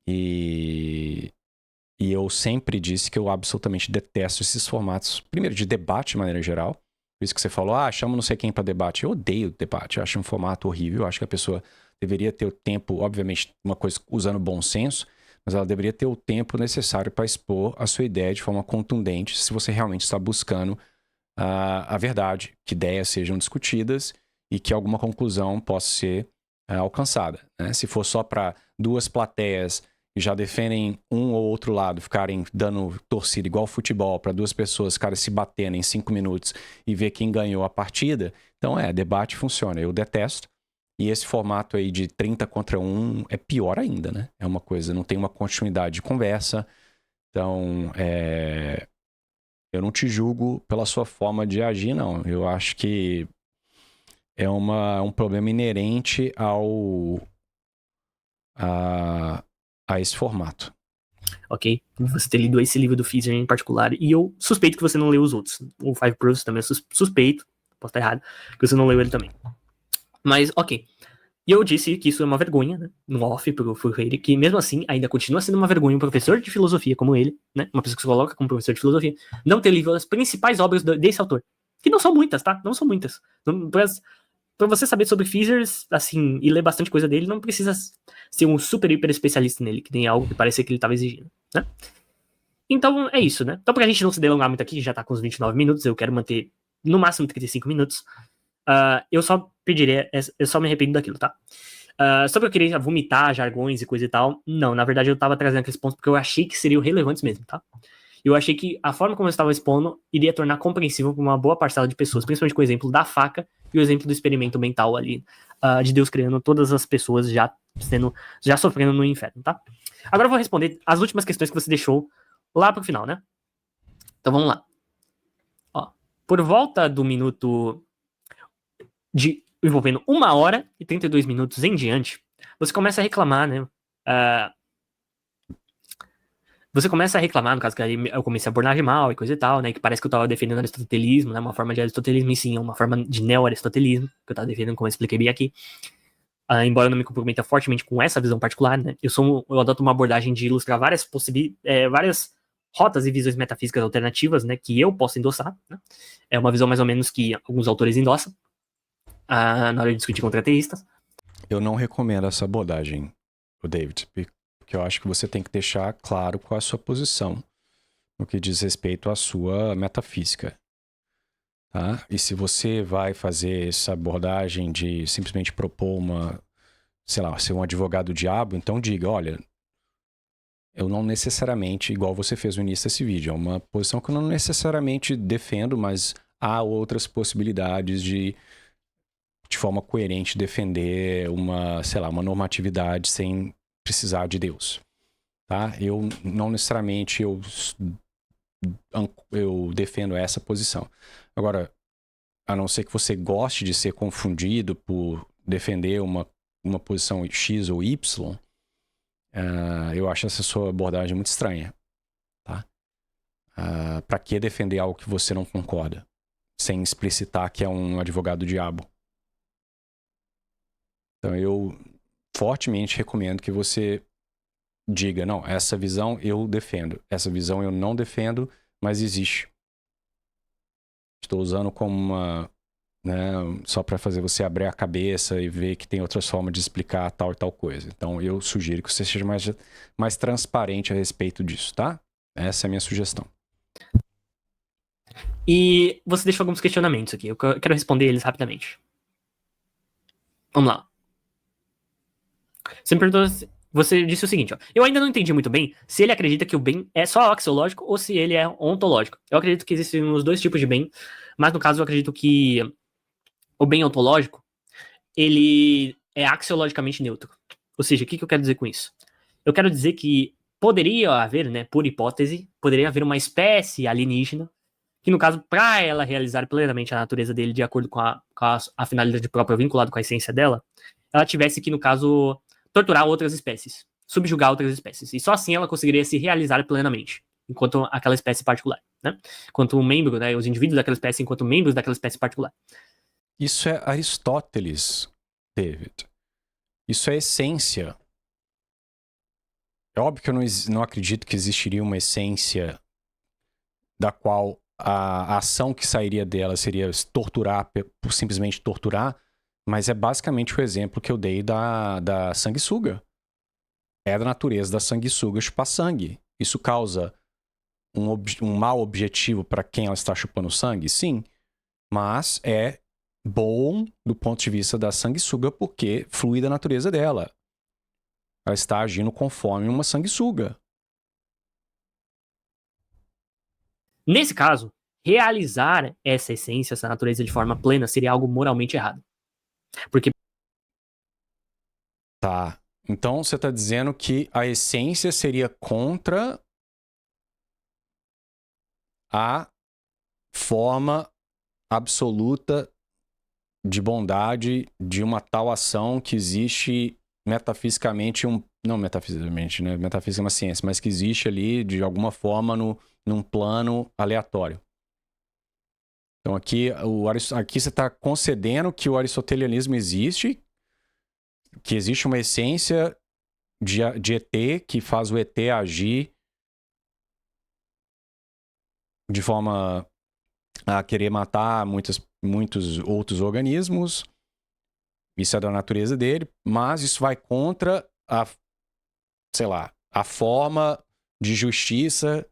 E eu sempre disse que eu absolutamente detesto esses formatos, primeiro de debate de maneira geral. Por isso que você falou, chama não sei quem para debate. Eu odeio debate, eu acho um formato horrível. Eu acho que a pessoa deveria ter o tempo, obviamente, uma coisa usando bom senso, mas ela deveria ter o tempo necessário para expor a sua ideia de forma contundente, se você realmente está buscando a verdade, que ideias sejam discutidas e que alguma conclusão possa ser alcançada, né? Se for só para 2 plateias que já defendem um ou outro lado ficarem dando torcida igual futebol para 2 pessoas ficarem se batendo em 5 minutos e ver quem ganhou a partida, então debate funciona. Eu detesto. E esse formato aí de 30 contra 1 é pior ainda, né? É uma coisa, não tem uma continuidade de conversa. Então, eu não te julgo pela sua forma de agir, não. Eu acho que é um problema inerente a esse formato. Ok? Você ter lido esse livro do Feser em particular, e eu suspeito que você não leu os outros. O Five Proofs também eu suspeito, posso estar errado, que você não leu ele também. Mas, ok. E eu disse que isso é uma vergonha, né, no off pro Freire, que mesmo assim ainda continua sendo uma vergonha um professor de filosofia como ele, né, uma pessoa que se coloca como professor de filosofia, não ter lido as principais obras desse autor. Que não são muitas, tá? Não são muitas. Pra você saber sobre Feser, assim, e ler bastante coisa dele, não precisa ser um super hiper especialista nele, que tem algo que parecia que ele estava exigindo, né? Então, é isso, né? Então, pra gente não se delongar muito aqui, já tá com uns 29 minutos, eu quero manter no máximo 35 minutos. Eu só pediria, eu só me arrependo daquilo, tá? Só que eu queria vomitar jargões e coisa e tal. Não, na verdade eu tava trazendo aqueles pontos porque eu achei que seriam relevantes mesmo, tá? Eu achei que a forma como eu estava expondo iria tornar compreensível para uma boa parcela de pessoas, principalmente com o exemplo da faca e o exemplo do experimento mental ali, de Deus criando todas as pessoas já sofrendo no inferno, tá? Agora eu vou responder as últimas questões que você deixou lá pro final, né? Então vamos lá. Ó, por volta do minuto envolvendo 1 hora e 32 minutos em diante, você começa a reclamar, né? Você começa a reclamar, no caso que eu comecei a abordagem mal e coisa e tal, né? Que parece que eu tava defendendo aristotelismo, né? Uma forma de aristotelismo, e sim, é uma forma de neo-aristotelismo, que eu tava defendendo, como eu expliquei bem aqui. embora eu não me comprometa fortemente com essa visão particular, né, eu adoto uma abordagem de ilustrar várias rotas e visões metafísicas alternativas, né, que eu posso endossar, né? É uma visão mais ou menos que alguns autores endossam na hora de discutir contra ateístas. Eu não recomendo essa abordagem, o David, porque eu acho que você tem que deixar claro qual é a sua posição no que diz respeito à sua metafísica. Tá? E se você vai fazer essa abordagem de simplesmente propor sei lá, ser um advogado do diabo, então diga, olha, eu não necessariamente, igual você fez no início desse vídeo, é uma posição que eu não necessariamente defendo, mas há outras possibilidades de forma coerente, defender sei lá, uma normatividade sem precisar de Deus. Tá? Eu não necessariamente eu defendo essa posição. Agora, a não ser que você goste de ser confundido por defender uma posição X ou Y, eu acho essa sua abordagem muito estranha. Tá? Para que defender algo que você não concorda? Sem explicitar que é um advogado do diabo. Então, eu fortemente recomendo que você diga, não, essa visão eu defendo, essa visão eu não defendo, mas existe. Estou usando como né, só para fazer você abrir a cabeça e ver que tem outras formas de explicar tal e tal coisa. Então, eu sugiro que você seja mais transparente a respeito disso, tá? Essa é a minha sugestão. E você deixou alguns questionamentos aqui, eu quero responder eles rapidamente. Vamos lá. Você me perguntou, você disse o seguinte, ó, eu ainda não entendi muito bem se ele acredita que o bem é só axiológico ou se ele é ontológico. Eu acredito que existem os dois tipos de bem, mas no caso eu acredito que o bem ontológico, ele é axiologicamente neutro. Ou seja, o que eu quero dizer com isso? Eu quero dizer que poderia haver, né, por hipótese, poderia haver uma espécie alienígena que, no caso, para ela realizar plenamente a natureza dele de acordo com a finalidade própria vinculada com a essência dela, ela tivesse que, no caso, torturar outras espécies, subjugar outras espécies. E só assim ela conseguiria se realizar plenamente, enquanto aquela espécie particular, né? Enquanto um membro, né, os indivíduos daquela espécie enquanto membros daquela espécie particular. Isso é Aristóteles, David. Isso é essência. É óbvio que eu não acredito que existiria uma essência da qual a ação que sairia dela seria torturar, por simplesmente torturar, mas é basicamente o exemplo que eu dei da sanguessuga. É da natureza da sanguessuga chupar sangue. Isso causa um mau objetivo para quem ela está chupando sangue? Sim. Mas é bom do ponto de vista da sanguessuga porque flui da natureza dela. Ela está agindo conforme uma sanguessuga. Nesse caso, realizar essa essência, essa natureza de forma plena seria algo moralmente errado. Porque Tá. Então você está dizendo que a essência seria contra a forma absoluta de bondade de uma tal ação que existe metafisicamente não metafisicamente, né? Metafísica é uma ciência, mas que existe ali de alguma forma num plano aleatório. Então aqui você está concedendo que o aristotelianismo existe, que existe uma essência de ET que faz o ET agir de forma a querer matar muitos outros organismos. Isso é da natureza dele, mas isso vai contra sei lá, a forma de justiça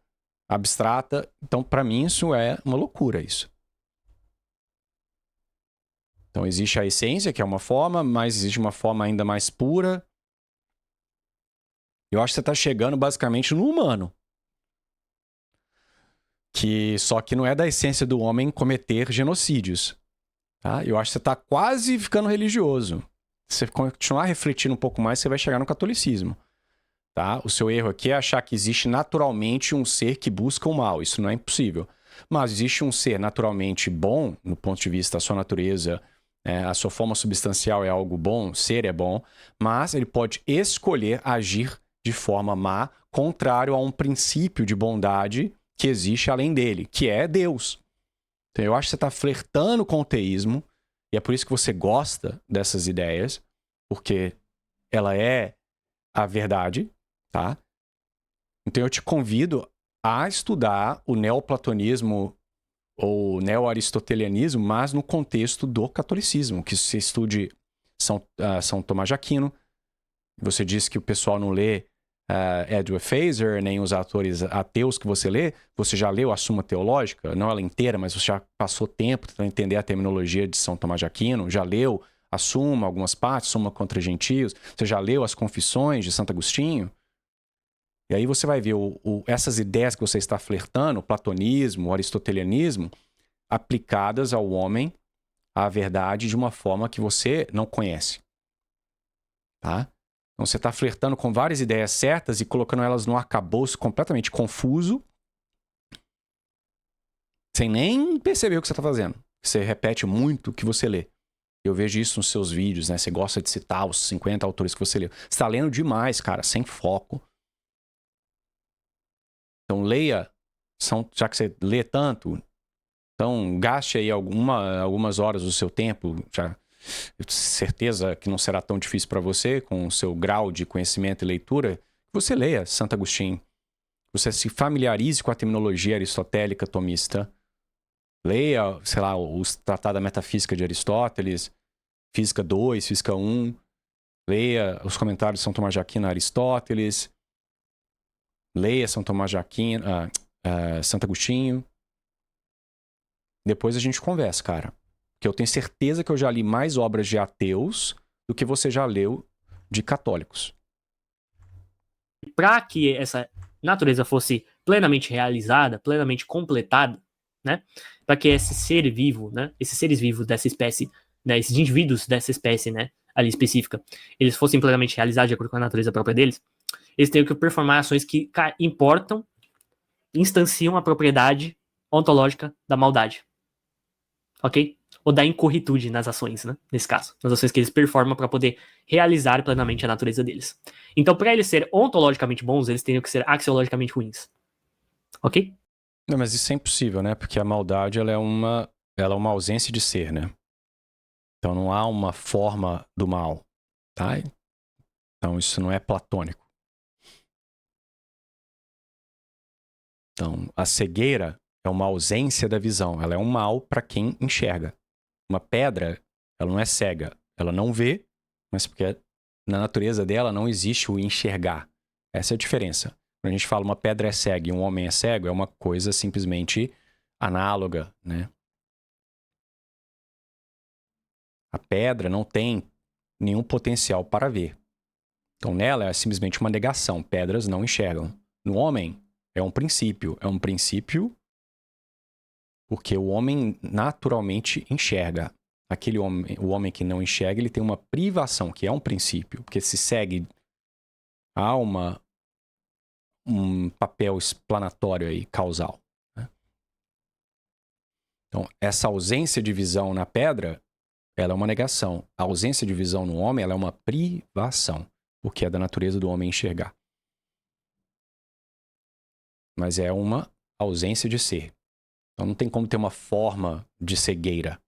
abstrata. Então, para mim, isso é uma loucura, isso. Então, existe a essência, que é uma forma, mas existe uma forma ainda mais pura. Eu acho que você está chegando basicamente no humano. Só que não é da essência do homem cometer genocídios. Tá? Eu acho que você está quase ficando religioso. Se você continuar refletindo um pouco mais, você vai chegar no catolicismo. Tá? O seu erro aqui é achar que existe naturalmente um ser que busca o mal. Isso não é impossível. Mas existe um ser naturalmente bom, no ponto de vista da sua natureza, a sua forma substancial é algo bom, ser é bom, mas ele pode escolher agir de forma má, contrário a um princípio de bondade que existe além dele, que é Deus. Então eu acho que você está flertando com o teísmo, e é por isso que você gosta dessas ideias, porque ela é a verdade, tá? Então eu te convido a estudar o neoplatonismo ou neo-aristotelianismo, mas no contexto do catolicismo, que você estude São Tomás de Aquino. Você disse que o pessoal não lê Edward Feser, nem os autores ateus que você lê. Você já leu a Suma Teológica? Não ela inteira, mas você já passou tempo para entender a terminologia de São Tomás de Aquino? Já leu a Suma, algumas partes, Suma contra Gentios? Você já leu as Confissões de Santo Agostinho? E aí você vai ver essas ideias que você está flertando, o platonismo, o aristotelianismo, aplicadas ao homem, à verdade, de uma forma que você não conhece. Tá? Então você está flertando com várias ideias certas e colocando elas num arcabouço completamente confuso, sem nem perceber o que você está fazendo. Você repete muito o que você lê. Eu vejo isso nos seus vídeos, né? Você gosta de citar os 50 autores que você leu. Você está lendo demais, cara, sem foco. Então leia, já que você lê tanto, então gaste aí algumas horas do seu tempo, já eu tenho certeza que não será tão difícil para você, com o seu grau de conhecimento e leitura, que você leia Santo Agostinho. Você se familiarize com a terminologia aristotélica tomista. Leia, sei lá, os Tratados da Metafísica de Aristóteles, Física 2, Física 1. Leia os comentários de São Tomás de Aquino a Aristóteles. Leia São Tomás de Aquino, Santo Agostinho. Depois a gente conversa, cara. Porque eu tenho certeza que eu já li mais obras de ateus do que você já leu de católicos. Para que essa natureza fosse plenamente realizada, plenamente completada, né? Para que esse ser vivo, né? Esses seres vivos dessa espécie, né? Esses indivíduos dessa espécie, né? Ali específica, eles fossem plenamente realizados de acordo com a natureza própria deles, eles têm que performar ações que importam, instanciam a propriedade ontológica da maldade. Ok? Ou da incorretude nas ações, né? Nesse caso. Nas ações que eles performam para poder realizar plenamente a natureza deles. Então, para eles serem ontologicamente bons, eles teriam que ser axiologicamente ruins. Ok? Não, mas isso é impossível, né? Porque a maldade, ela é uma ausência de ser, né? Então não há uma forma do mal, tá? Então isso não é platônico. Então, a cegueira é uma ausência da visão. Ela é um mal para quem enxerga. Uma pedra, ela não é cega. Ela não vê, mas porque na natureza dela não existe o enxergar. Essa é a diferença. Quando a gente fala uma pedra é cega e um homem é cego, é uma coisa simplesmente análoga, né? A pedra não tem nenhum potencial para ver. Então, nela é simplesmente uma negação. Pedras não enxergam. No homem, é um princípio. É um princípio porque o homem naturalmente enxerga. O homem que não enxerga, ele tem uma privação, que é um princípio. Porque se segue a um papel explanatório aí, causal. Né? Então, essa ausência de visão na pedra, ela é uma negação. A ausência de visão no homem, ela é uma privação. Porque é da natureza do homem enxergar. Mas é uma ausência de ser. Então não tem como ter uma forma de cegueira.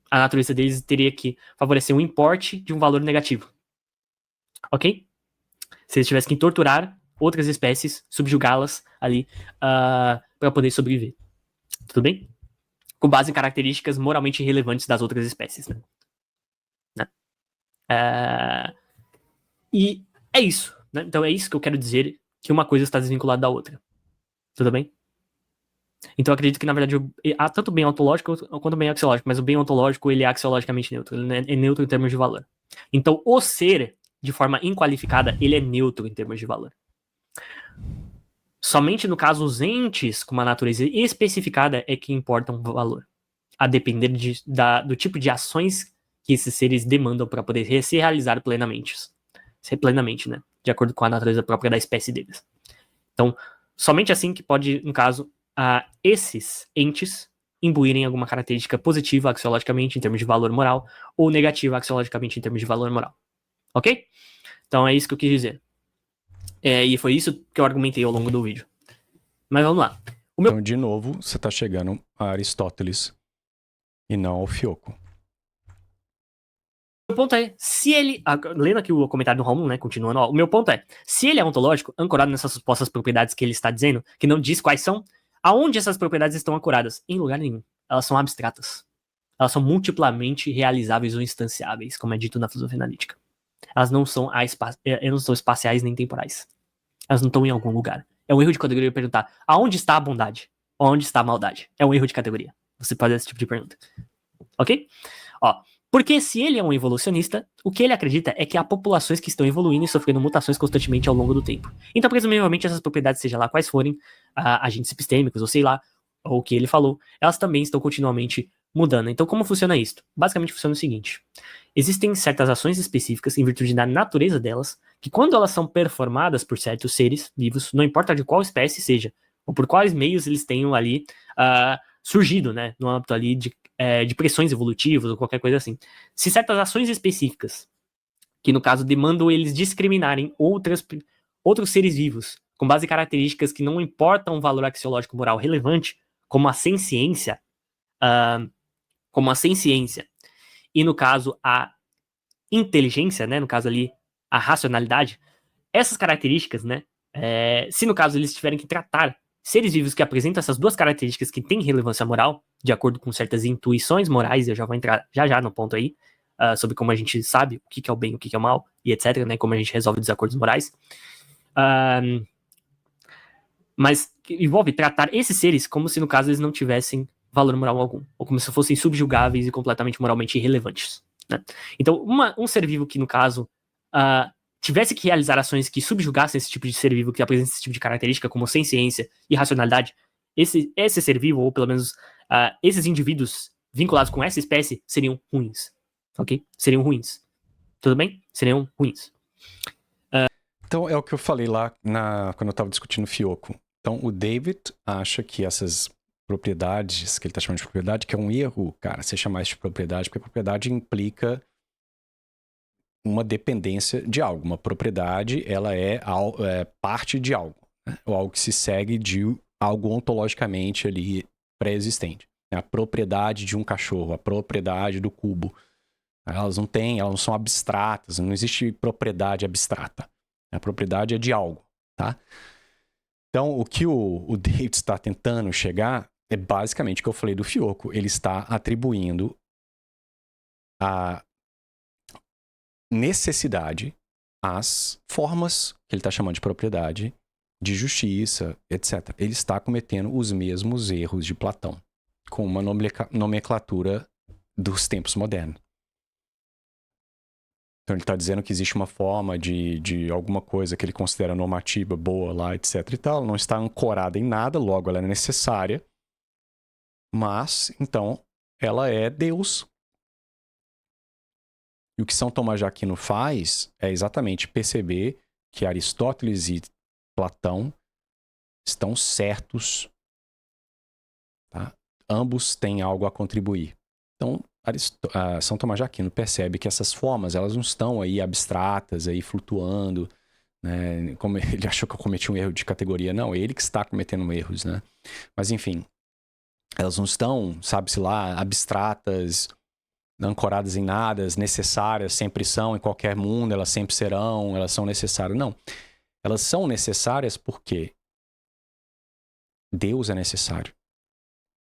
A natureza deles teria que favorecer um importe de um valor negativo. Ok? Se eles tivessem que torturar outras espécies, subjugá-las ali para poder sobreviver. Tudo bem? Com base em características moralmente relevantes das outras espécies. Né? E é isso. Né? Então é isso que eu quero dizer, que uma coisa está desvinculada da outra. Tudo bem? Então eu acredito que, na verdade, há tanto o bem ontológico quanto o bem axiológico, mas o bem ontológico ele é axiologicamente neutro, ele é neutro em termos de valor. Então o ser, de forma inqualificada, ele é neutro em termos de valor. Somente no caso os entes com uma natureza especificada é que importam valor, a depender do tipo de ações que esses seres demandam para poder se realizar plenamente. Plenamente, né? De acordo com a natureza própria da espécie deles. Então, somente assim que pode, no caso, esses entes imbuírem alguma característica positiva axiologicamente em termos de valor moral ou negativa axiologicamente em termos de valor moral. Ok? Então é isso que eu quis dizer. E foi isso que eu argumentei ao longo do vídeo. Mas vamos lá. Então, de novo, você está chegando a Aristóteles e não ao Fioco. O ponto é, se ele... lendo aqui o comentário do Romulo, né, continuando, ó, o meu ponto é, se ele é ontológico, ancorado nessas supostas propriedades que ele está dizendo, que não diz quais são, aonde essas propriedades estão ancoradas? Em lugar nenhum. Elas são abstratas. Elas são multiplamente realizáveis ou instanciáveis, como é dito na filosofia analítica. Elas não são espaciais nem temporais. Elas não estão em algum lugar. É um erro de categoria perguntar aonde está a bondade? Onde está a maldade? É um erro de categoria. Você fazer esse tipo de pergunta. Ok? Ó, porque se ele é um evolucionista, o que ele acredita é que há populações que estão evoluindo e sofrendo mutações constantemente ao longo do tempo. Então, presumivelmente, essas propriedades, seja lá quais forem, agentes epistêmicos, ou sei lá, ou o que ele falou, elas também estão continuamente mudando. Então, como funciona isso? Basicamente funciona o seguinte: existem certas ações específicas, em virtude da natureza delas, que quando elas são performadas por certos seres vivos, não importa de qual espécie seja, ou por quais meios eles tenham ali surgido, né, no âmbito ali de pressões evolutivas ou qualquer coisa assim. Se certas ações específicas, que no caso demandam eles discriminarem outros seres vivos, com base em características que não importam um valor axiológico moral relevante, como a senciência, e no caso a inteligência, né, no caso ali a racionalidade, essas características, né, se no caso eles tiverem que tratar seres vivos que apresentam essas duas características que têm relevância moral, de acordo com certas intuições morais, eu já vou entrar já no ponto aí, sobre como a gente sabe o que é o bem, o que é o mal, e etc, né, como a gente resolve desacordos morais. Mas envolve tratar esses seres como se, no caso, eles não tivessem valor moral algum, ou como se fossem subjugáveis e completamente moralmente irrelevantes. Né? Então, um ser vivo que, no caso, tivesse que realizar ações que subjugassem esse tipo de ser vivo, que apresenta esse tipo de característica, como senciência e racionalidade, esse ser vivo, ou pelo menos esses indivíduos vinculados com essa espécie, seriam ruins. Ok? Seriam ruins. Tudo bem? Seriam ruins. Então, é o que eu falei lá quando eu estava discutindo o Fioco. Então, o David acha que essas propriedades, que ele está chamando de propriedade, que é um erro, cara, você chamar isso de propriedade, porque propriedade implica uma dependência de algo. Uma propriedade, ela é parte de algo, né? Ou algo que se segue de algo ontologicamente ali pré-existente. A propriedade de um cachorro, a propriedade do cubo. Elas não são abstratas, não existe propriedade abstrata. A propriedade é de algo, tá? Então, o que o David está tentando chegar é basicamente o que eu falei do Fioco. Ele está atribuindo a necessidade às formas que ele está chamando de propriedade, de justiça, etc. Ele está cometendo os mesmos erros de Platão, com uma nomenclatura dos tempos modernos. Então ele está dizendo que existe uma forma de alguma coisa que ele considera normativa, boa lá, etc e tal. Não está ancorada em nada, logo ela é necessária. Mas, então, ela é Deus. E o que São Tomás de Aquino faz é exatamente perceber que Aristóteles e Platão estão certos. Tá? Ambos têm algo a contribuir. Então, São Tomás de Aquino percebe que essas formas, elas não estão aí abstratas, aí flutuando, né? Como ele achou que eu cometi um erro de categoria. Não, é ele que está cometendo erros, né? Mas, enfim, elas não estão, sabe-se lá, abstratas, ancoradas em nada, necessárias, sempre são, em qualquer mundo, elas sempre serão, elas são necessárias. Não. Elas são necessárias porque Deus é necessário.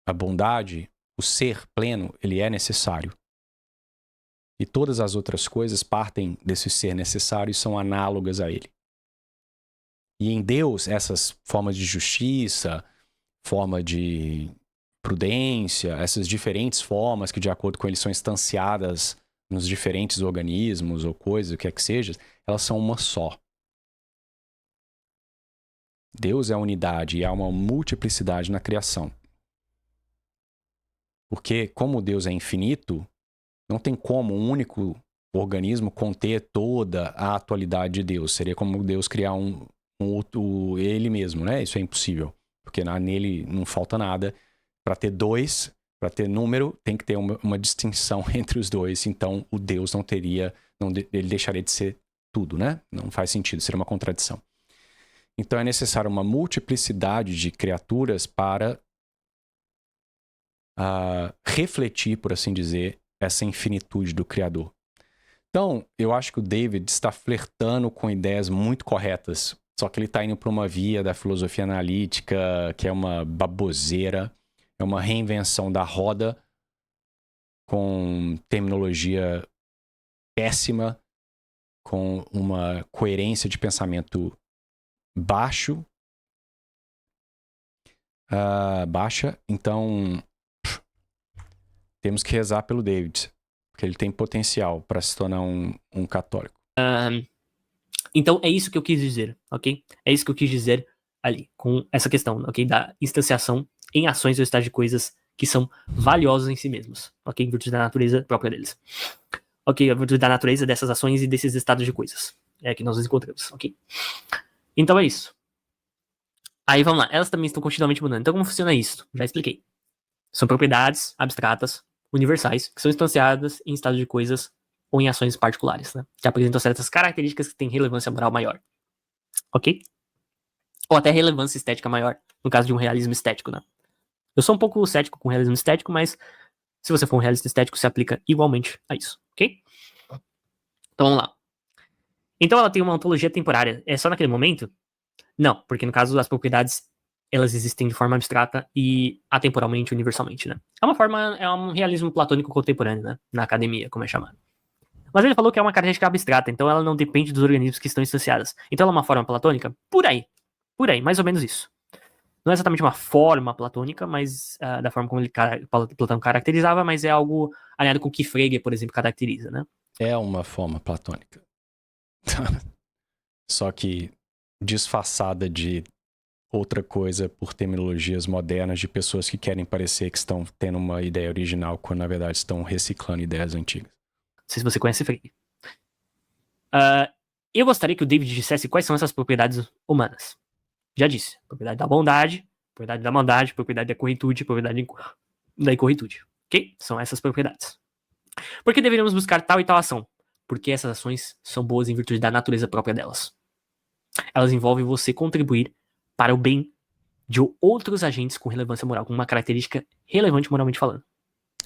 A bondade, o ser pleno, ele é necessário. E todas as outras coisas partem desse ser necessário e são análogas a ele. E em Deus, essas formas de justiça, forma de prudência, essas diferentes formas que de acordo com ele são instanciadas nos diferentes organismos ou coisas, o que é que seja, elas são uma só. Deus é a unidade e há uma multiplicidade na criação. Porque, como Deus é infinito, não tem como um único organismo conter toda a atualidade de Deus. Seria como Deus criar um outro, ele mesmo, né? Isso é impossível. Porque nele não falta nada. Para ter dois, para ter número, tem que ter uma distinção entre os dois. Então, o Deus não teria, ele deixaria de ser tudo, né? Não faz sentido, seria uma contradição. Então é necessário uma multiplicidade de criaturas para refletir, por assim dizer, essa infinitude do Criador. Então, eu acho que o David está flertando com ideias muito corretas, só que ele está indo para uma via da filosofia analítica, que é uma baboseira, é uma reinvenção da roda com terminologia péssima, com uma coerência de pensamento baixa. Então, temos que rezar pelo David, porque ele tem potencial para se tornar um católico. Então, é isso que eu quis dizer, ok? É isso que eu quis dizer ali, com essa questão, ok? Da instanciação em ações ou estágio de coisas que são valiosas em si mesmos, ok? Em virtude da natureza própria deles. Ok? A virtude da natureza dessas ações e desses estados de coisas. É que nós nos encontramos, ok? Então é isso. Aí vamos lá, elas também estão continuamente mudando. Então como funciona isso? Já expliquei. São propriedades abstratas, universais, que são instanciadas em estados de coisas ou em ações particulares, né? Que apresentam certas características que têm relevância moral maior. Ok? Ou até relevância estética maior, no caso de um realismo estético, né? Eu sou um pouco cético com realismo estético, mas se você for um realista estético, se aplica igualmente a isso, ok? Então vamos lá. Então ela tem uma ontologia temporária. É só naquele momento? Não, porque no caso as propriedades elas existem de forma abstrata e atemporalmente, universalmente, né? É um realismo platônico contemporâneo, né? Na academia, como é chamado. Mas ele falou que é uma característica abstrata, então ela não depende dos organismos que estão instanciadas. Então ela é uma forma platônica? Por aí, mais ou menos isso. Não é exatamente uma forma platônica, mas da forma como Platão caracterizava, mas é algo alinhado com o que Frege, por exemplo, caracteriza, né? É uma forma platônica. Só que disfarçada de outra coisa por terminologias modernas de pessoas que querem parecer que estão tendo uma ideia original, quando na verdade estão reciclando ideias antigas. Não sei se você conhece Frege. Eu gostaria que o David dissesse quais são essas propriedades humanas. Já disse. Propriedade da bondade, propriedade da maldade, propriedade da corretude, propriedade da incorretude. Ok? São essas propriedades. Por que deveríamos buscar tal e tal ação? Porque essas ações são boas em virtude da natureza própria delas. Elas envolvem você contribuir para o bem de outros agentes com relevância moral, com uma característica relevante moralmente falando.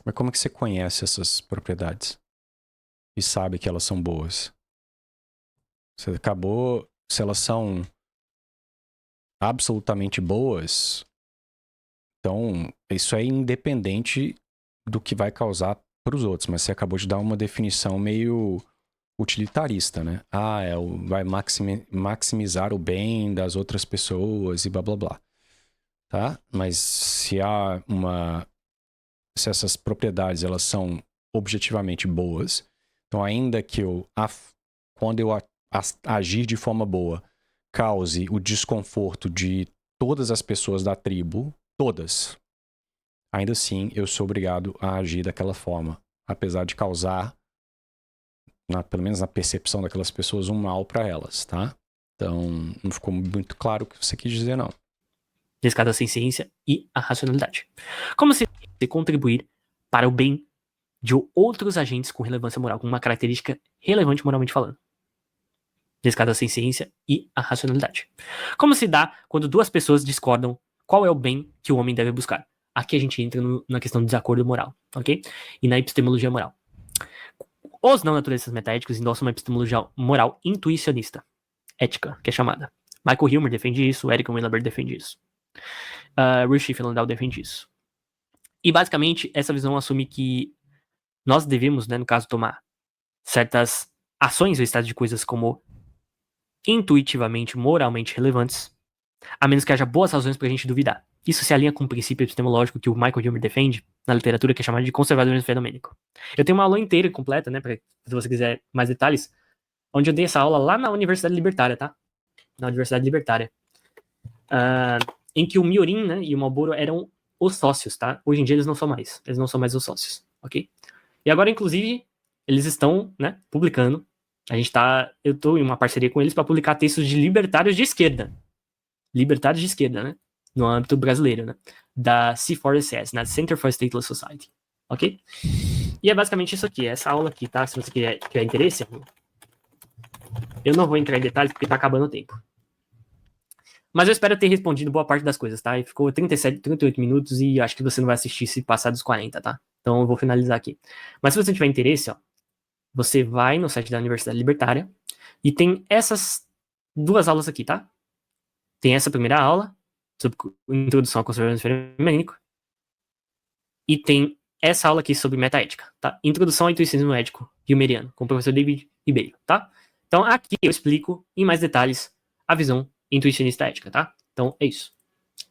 Mas como é que você conhece essas propriedades? E sabe que elas são boas? Você acabou... Se elas são absolutamente boas, então isso é independente do que vai causar para os outros. Mas você acabou de dar uma definição meio utilitarista, né? Vai maximizar o bem das outras pessoas e blá blá blá. Tá? Mas se essas propriedades elas são objetivamente boas, então ainda que quando eu agir de forma boa, cause o desconforto de todas as pessoas da tribo, todas, ainda assim eu sou obrigado a agir daquela forma, apesar de causar, pelo menos na percepção daquelas pessoas, um mal para elas, tá? Então, não ficou muito claro o que você quis dizer, não. Nesse caso, a ciência e a racionalidade. Como se contribuir para o bem de outros agentes com relevância moral, com uma característica relevante moralmente falando. Nesse caso, a ciência e a racionalidade. Como se dá quando duas pessoas discordam qual é o bem que o homem deve buscar. Aqui a gente entra na questão do desacordo moral, ok? E na epistemologia moral. Os não naturalistas metaéticos endossam uma epistemologia moral intuicionista, ética, que é chamada. Michael Hilmer defende isso, Eric Weinberg defende isso. Rushdie Landau defende isso. E basicamente, essa visão assume que nós devemos, né, no caso, tomar certas ações ou estado de coisas como intuitivamente, moralmente relevantes, a menos que haja boas razões pra gente duvidar. Isso se alinha com o princípio epistemológico que o Michael Hilmer defende na literatura, que é chamado de conservadorismo fenomênico. Eu tenho uma aula inteira completa, né, se você quiser mais detalhes, onde eu dei essa aula lá na Universidade Libertária, tá? Na Universidade Libertária. Em que o Miorin, né, e o Marlboro eram os sócios, tá? Hoje em dia eles não são mais. Eles não são mais os sócios, ok? E agora, inclusive, eles estão, né, publicando. Eu tô em uma parceria com eles para publicar textos de libertários de esquerda. Libertários de esquerda, né? No âmbito brasileiro, né? Da C4SS, né? Center for Stateless Society. Ok? E é basicamente isso aqui, essa aula aqui, tá? Se você tiver interesse, eu não vou entrar em detalhes porque tá acabando o tempo. Mas eu espero ter respondido boa parte das coisas, tá? E ficou 37, 38 minutos e acho que você não vai assistir se passar dos 40, tá? Então eu vou finalizar aqui. Mas se você tiver interesse, ó, você vai no site da Universidade Libertária e tem essas duas aulas aqui, tá? Tem essa primeira aula sobre introdução ao conservadorismo feminino e tem essa aula aqui sobre metaética, tá? Introdução ao intuicionismo ético humeiriano, com o professor David Ribeiro, tá? Então aqui eu explico em mais detalhes a visão intuicionista ética, tá? Então é isso.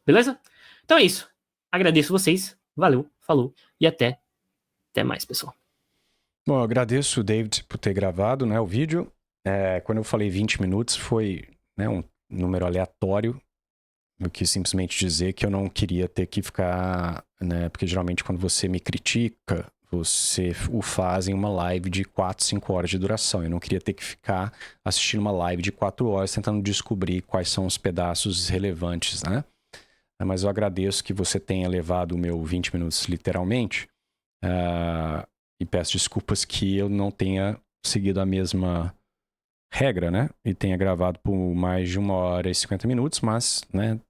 Beleza? Então é isso. Agradeço vocês. Valeu, falou e até mais, pessoal. Bom, eu agradeço o David por ter gravado, né, o vídeo. Quando eu falei 20 minutos, foi, né, um número aleatório. Eu quis simplesmente dizer que eu não queria ter que ficar, né, porque geralmente quando você me critica, você o faz em uma live de 4, 5 horas de duração. Eu não queria ter que ficar assistindo uma live de 4 horas tentando descobrir quais são os pedaços relevantes, né? Mas eu agradeço que você tenha levado o meu 20 minutos literalmente. E peço desculpas que eu não tenha seguido a mesma regra, né? E tenha gravado por mais de 1 hora e 50 minutos, mas, né?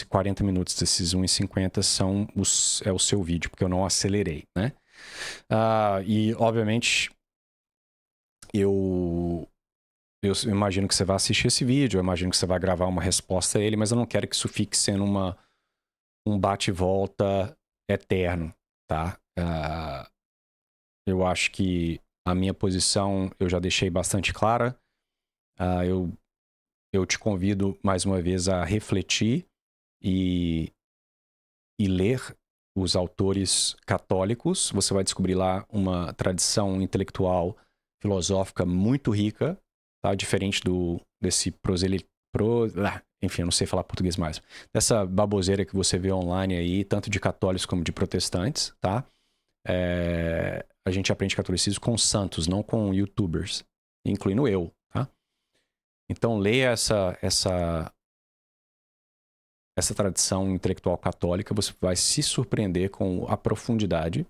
40 minutos desses 1:50 é o seu vídeo, porque eu não acelerei, né? E, obviamente, eu imagino que você vai assistir esse vídeo, eu imagino que você vai gravar uma resposta a ele, mas eu não quero que isso fique sendo um bate e volta eterno, tá? Eu acho que a minha posição eu já deixei bastante clara. Eu te convido mais uma vez a refletir e ler os autores católicos. Você vai descobrir lá uma tradição intelectual filosófica muito rica, tá? Diferente desse enfim, eu não sei falar português mais. Dessa baboseira que você vê online aí, tanto de católicos como de protestantes, tá? A gente aprende catolicismo com santos, não com youtubers, incluindo eu, tá? Então leia essa tradição intelectual católica, você vai se surpreender com a profundidade.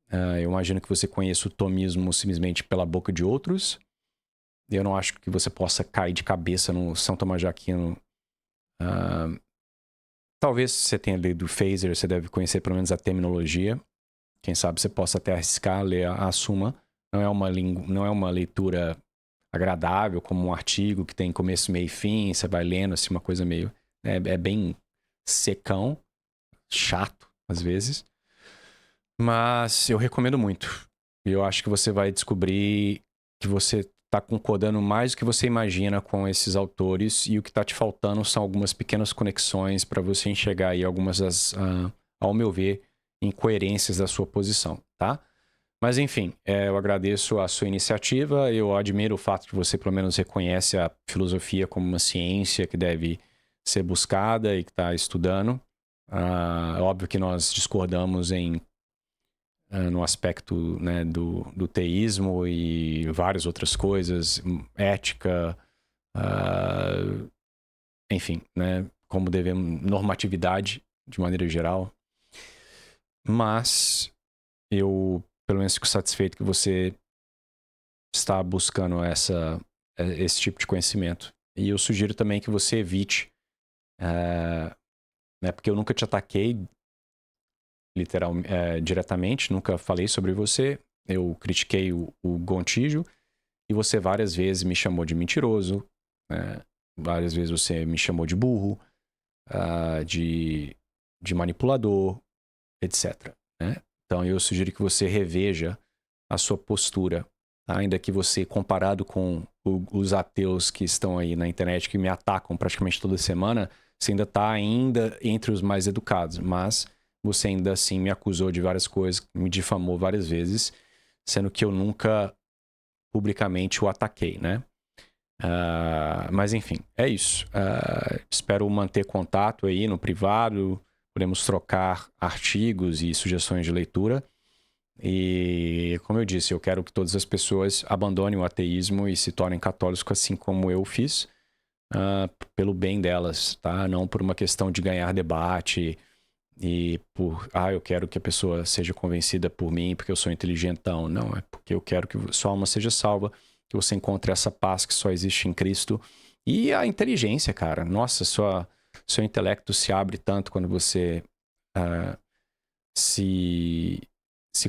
Eu imagino que você conheça o tomismo simplesmente pela boca de outros. Eu não acho que você possa cair de cabeça no São Tomás de Aquino. Talvez você tenha lido Phaser, você deve conhecer pelo menos a terminologia. Quem sabe você possa até arriscar ler a Suma. Não é uma leitura agradável, como um artigo que tem começo, meio e fim. Você vai lendo assim, uma coisa meio... É bem secão, chato, às vezes. Mas eu recomendo muito. Eu acho que você vai descobrir que você está concordando mais do que você imagina com esses autores, e o que está te faltando são algumas pequenas conexões para você enxergar aí algumas das, ao meu ver, incoerências da sua posição, tá? Mas enfim, eu agradeço a sua iniciativa, eu admiro o fato que você pelo menos reconhece a filosofia como uma ciência que deve ser buscada e que está estudando. É óbvio que nós discordamos no aspecto, né, do teísmo e várias outras coisas, ética, enfim, né, como devemos, normatividade de maneira geral. Mas eu, pelo menos, fico satisfeito que você está buscando esse tipo de conhecimento. E eu sugiro também que você evite, né, porque eu nunca te ataquei diretamente, nunca falei sobre você. Eu critiquei o Gontijo e você várias vezes me chamou de mentiroso, várias vezes você me chamou de burro, de manipulador, etc. Né? Então eu sugiro que você reveja a sua postura, tá? Ainda que você, comparado com os ateus que estão aí na internet, que me atacam praticamente toda semana, você ainda está entre os mais educados, mas você ainda assim me acusou de várias coisas, me difamou várias vezes, sendo que eu nunca publicamente o ataquei, né? Mas enfim, é isso. Espero manter contato aí no privado, podemos trocar artigos e sugestões de leitura. E, como eu disse, eu quero que todas as pessoas abandonem o ateísmo e se tornem católicos, assim como eu fiz, pelo bem delas, tá? Não por uma questão de ganhar debate e eu quero que a pessoa seja convencida por mim porque eu sou inteligentão. Não, é porque eu quero que sua alma seja salva, que você encontre essa paz que só existe em Cristo E a inteligência, cara. Nossa, seu intelecto se abre tanto quando você se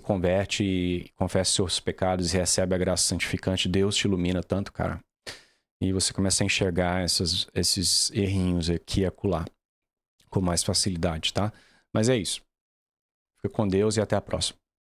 converte e confessa seus pecados e recebe a graça santificante. Deus te ilumina tanto, cara. E você começa a enxergar esses errinhos aqui e acolá com mais facilidade, tá? Mas é isso. Fica com Deus e até a próxima.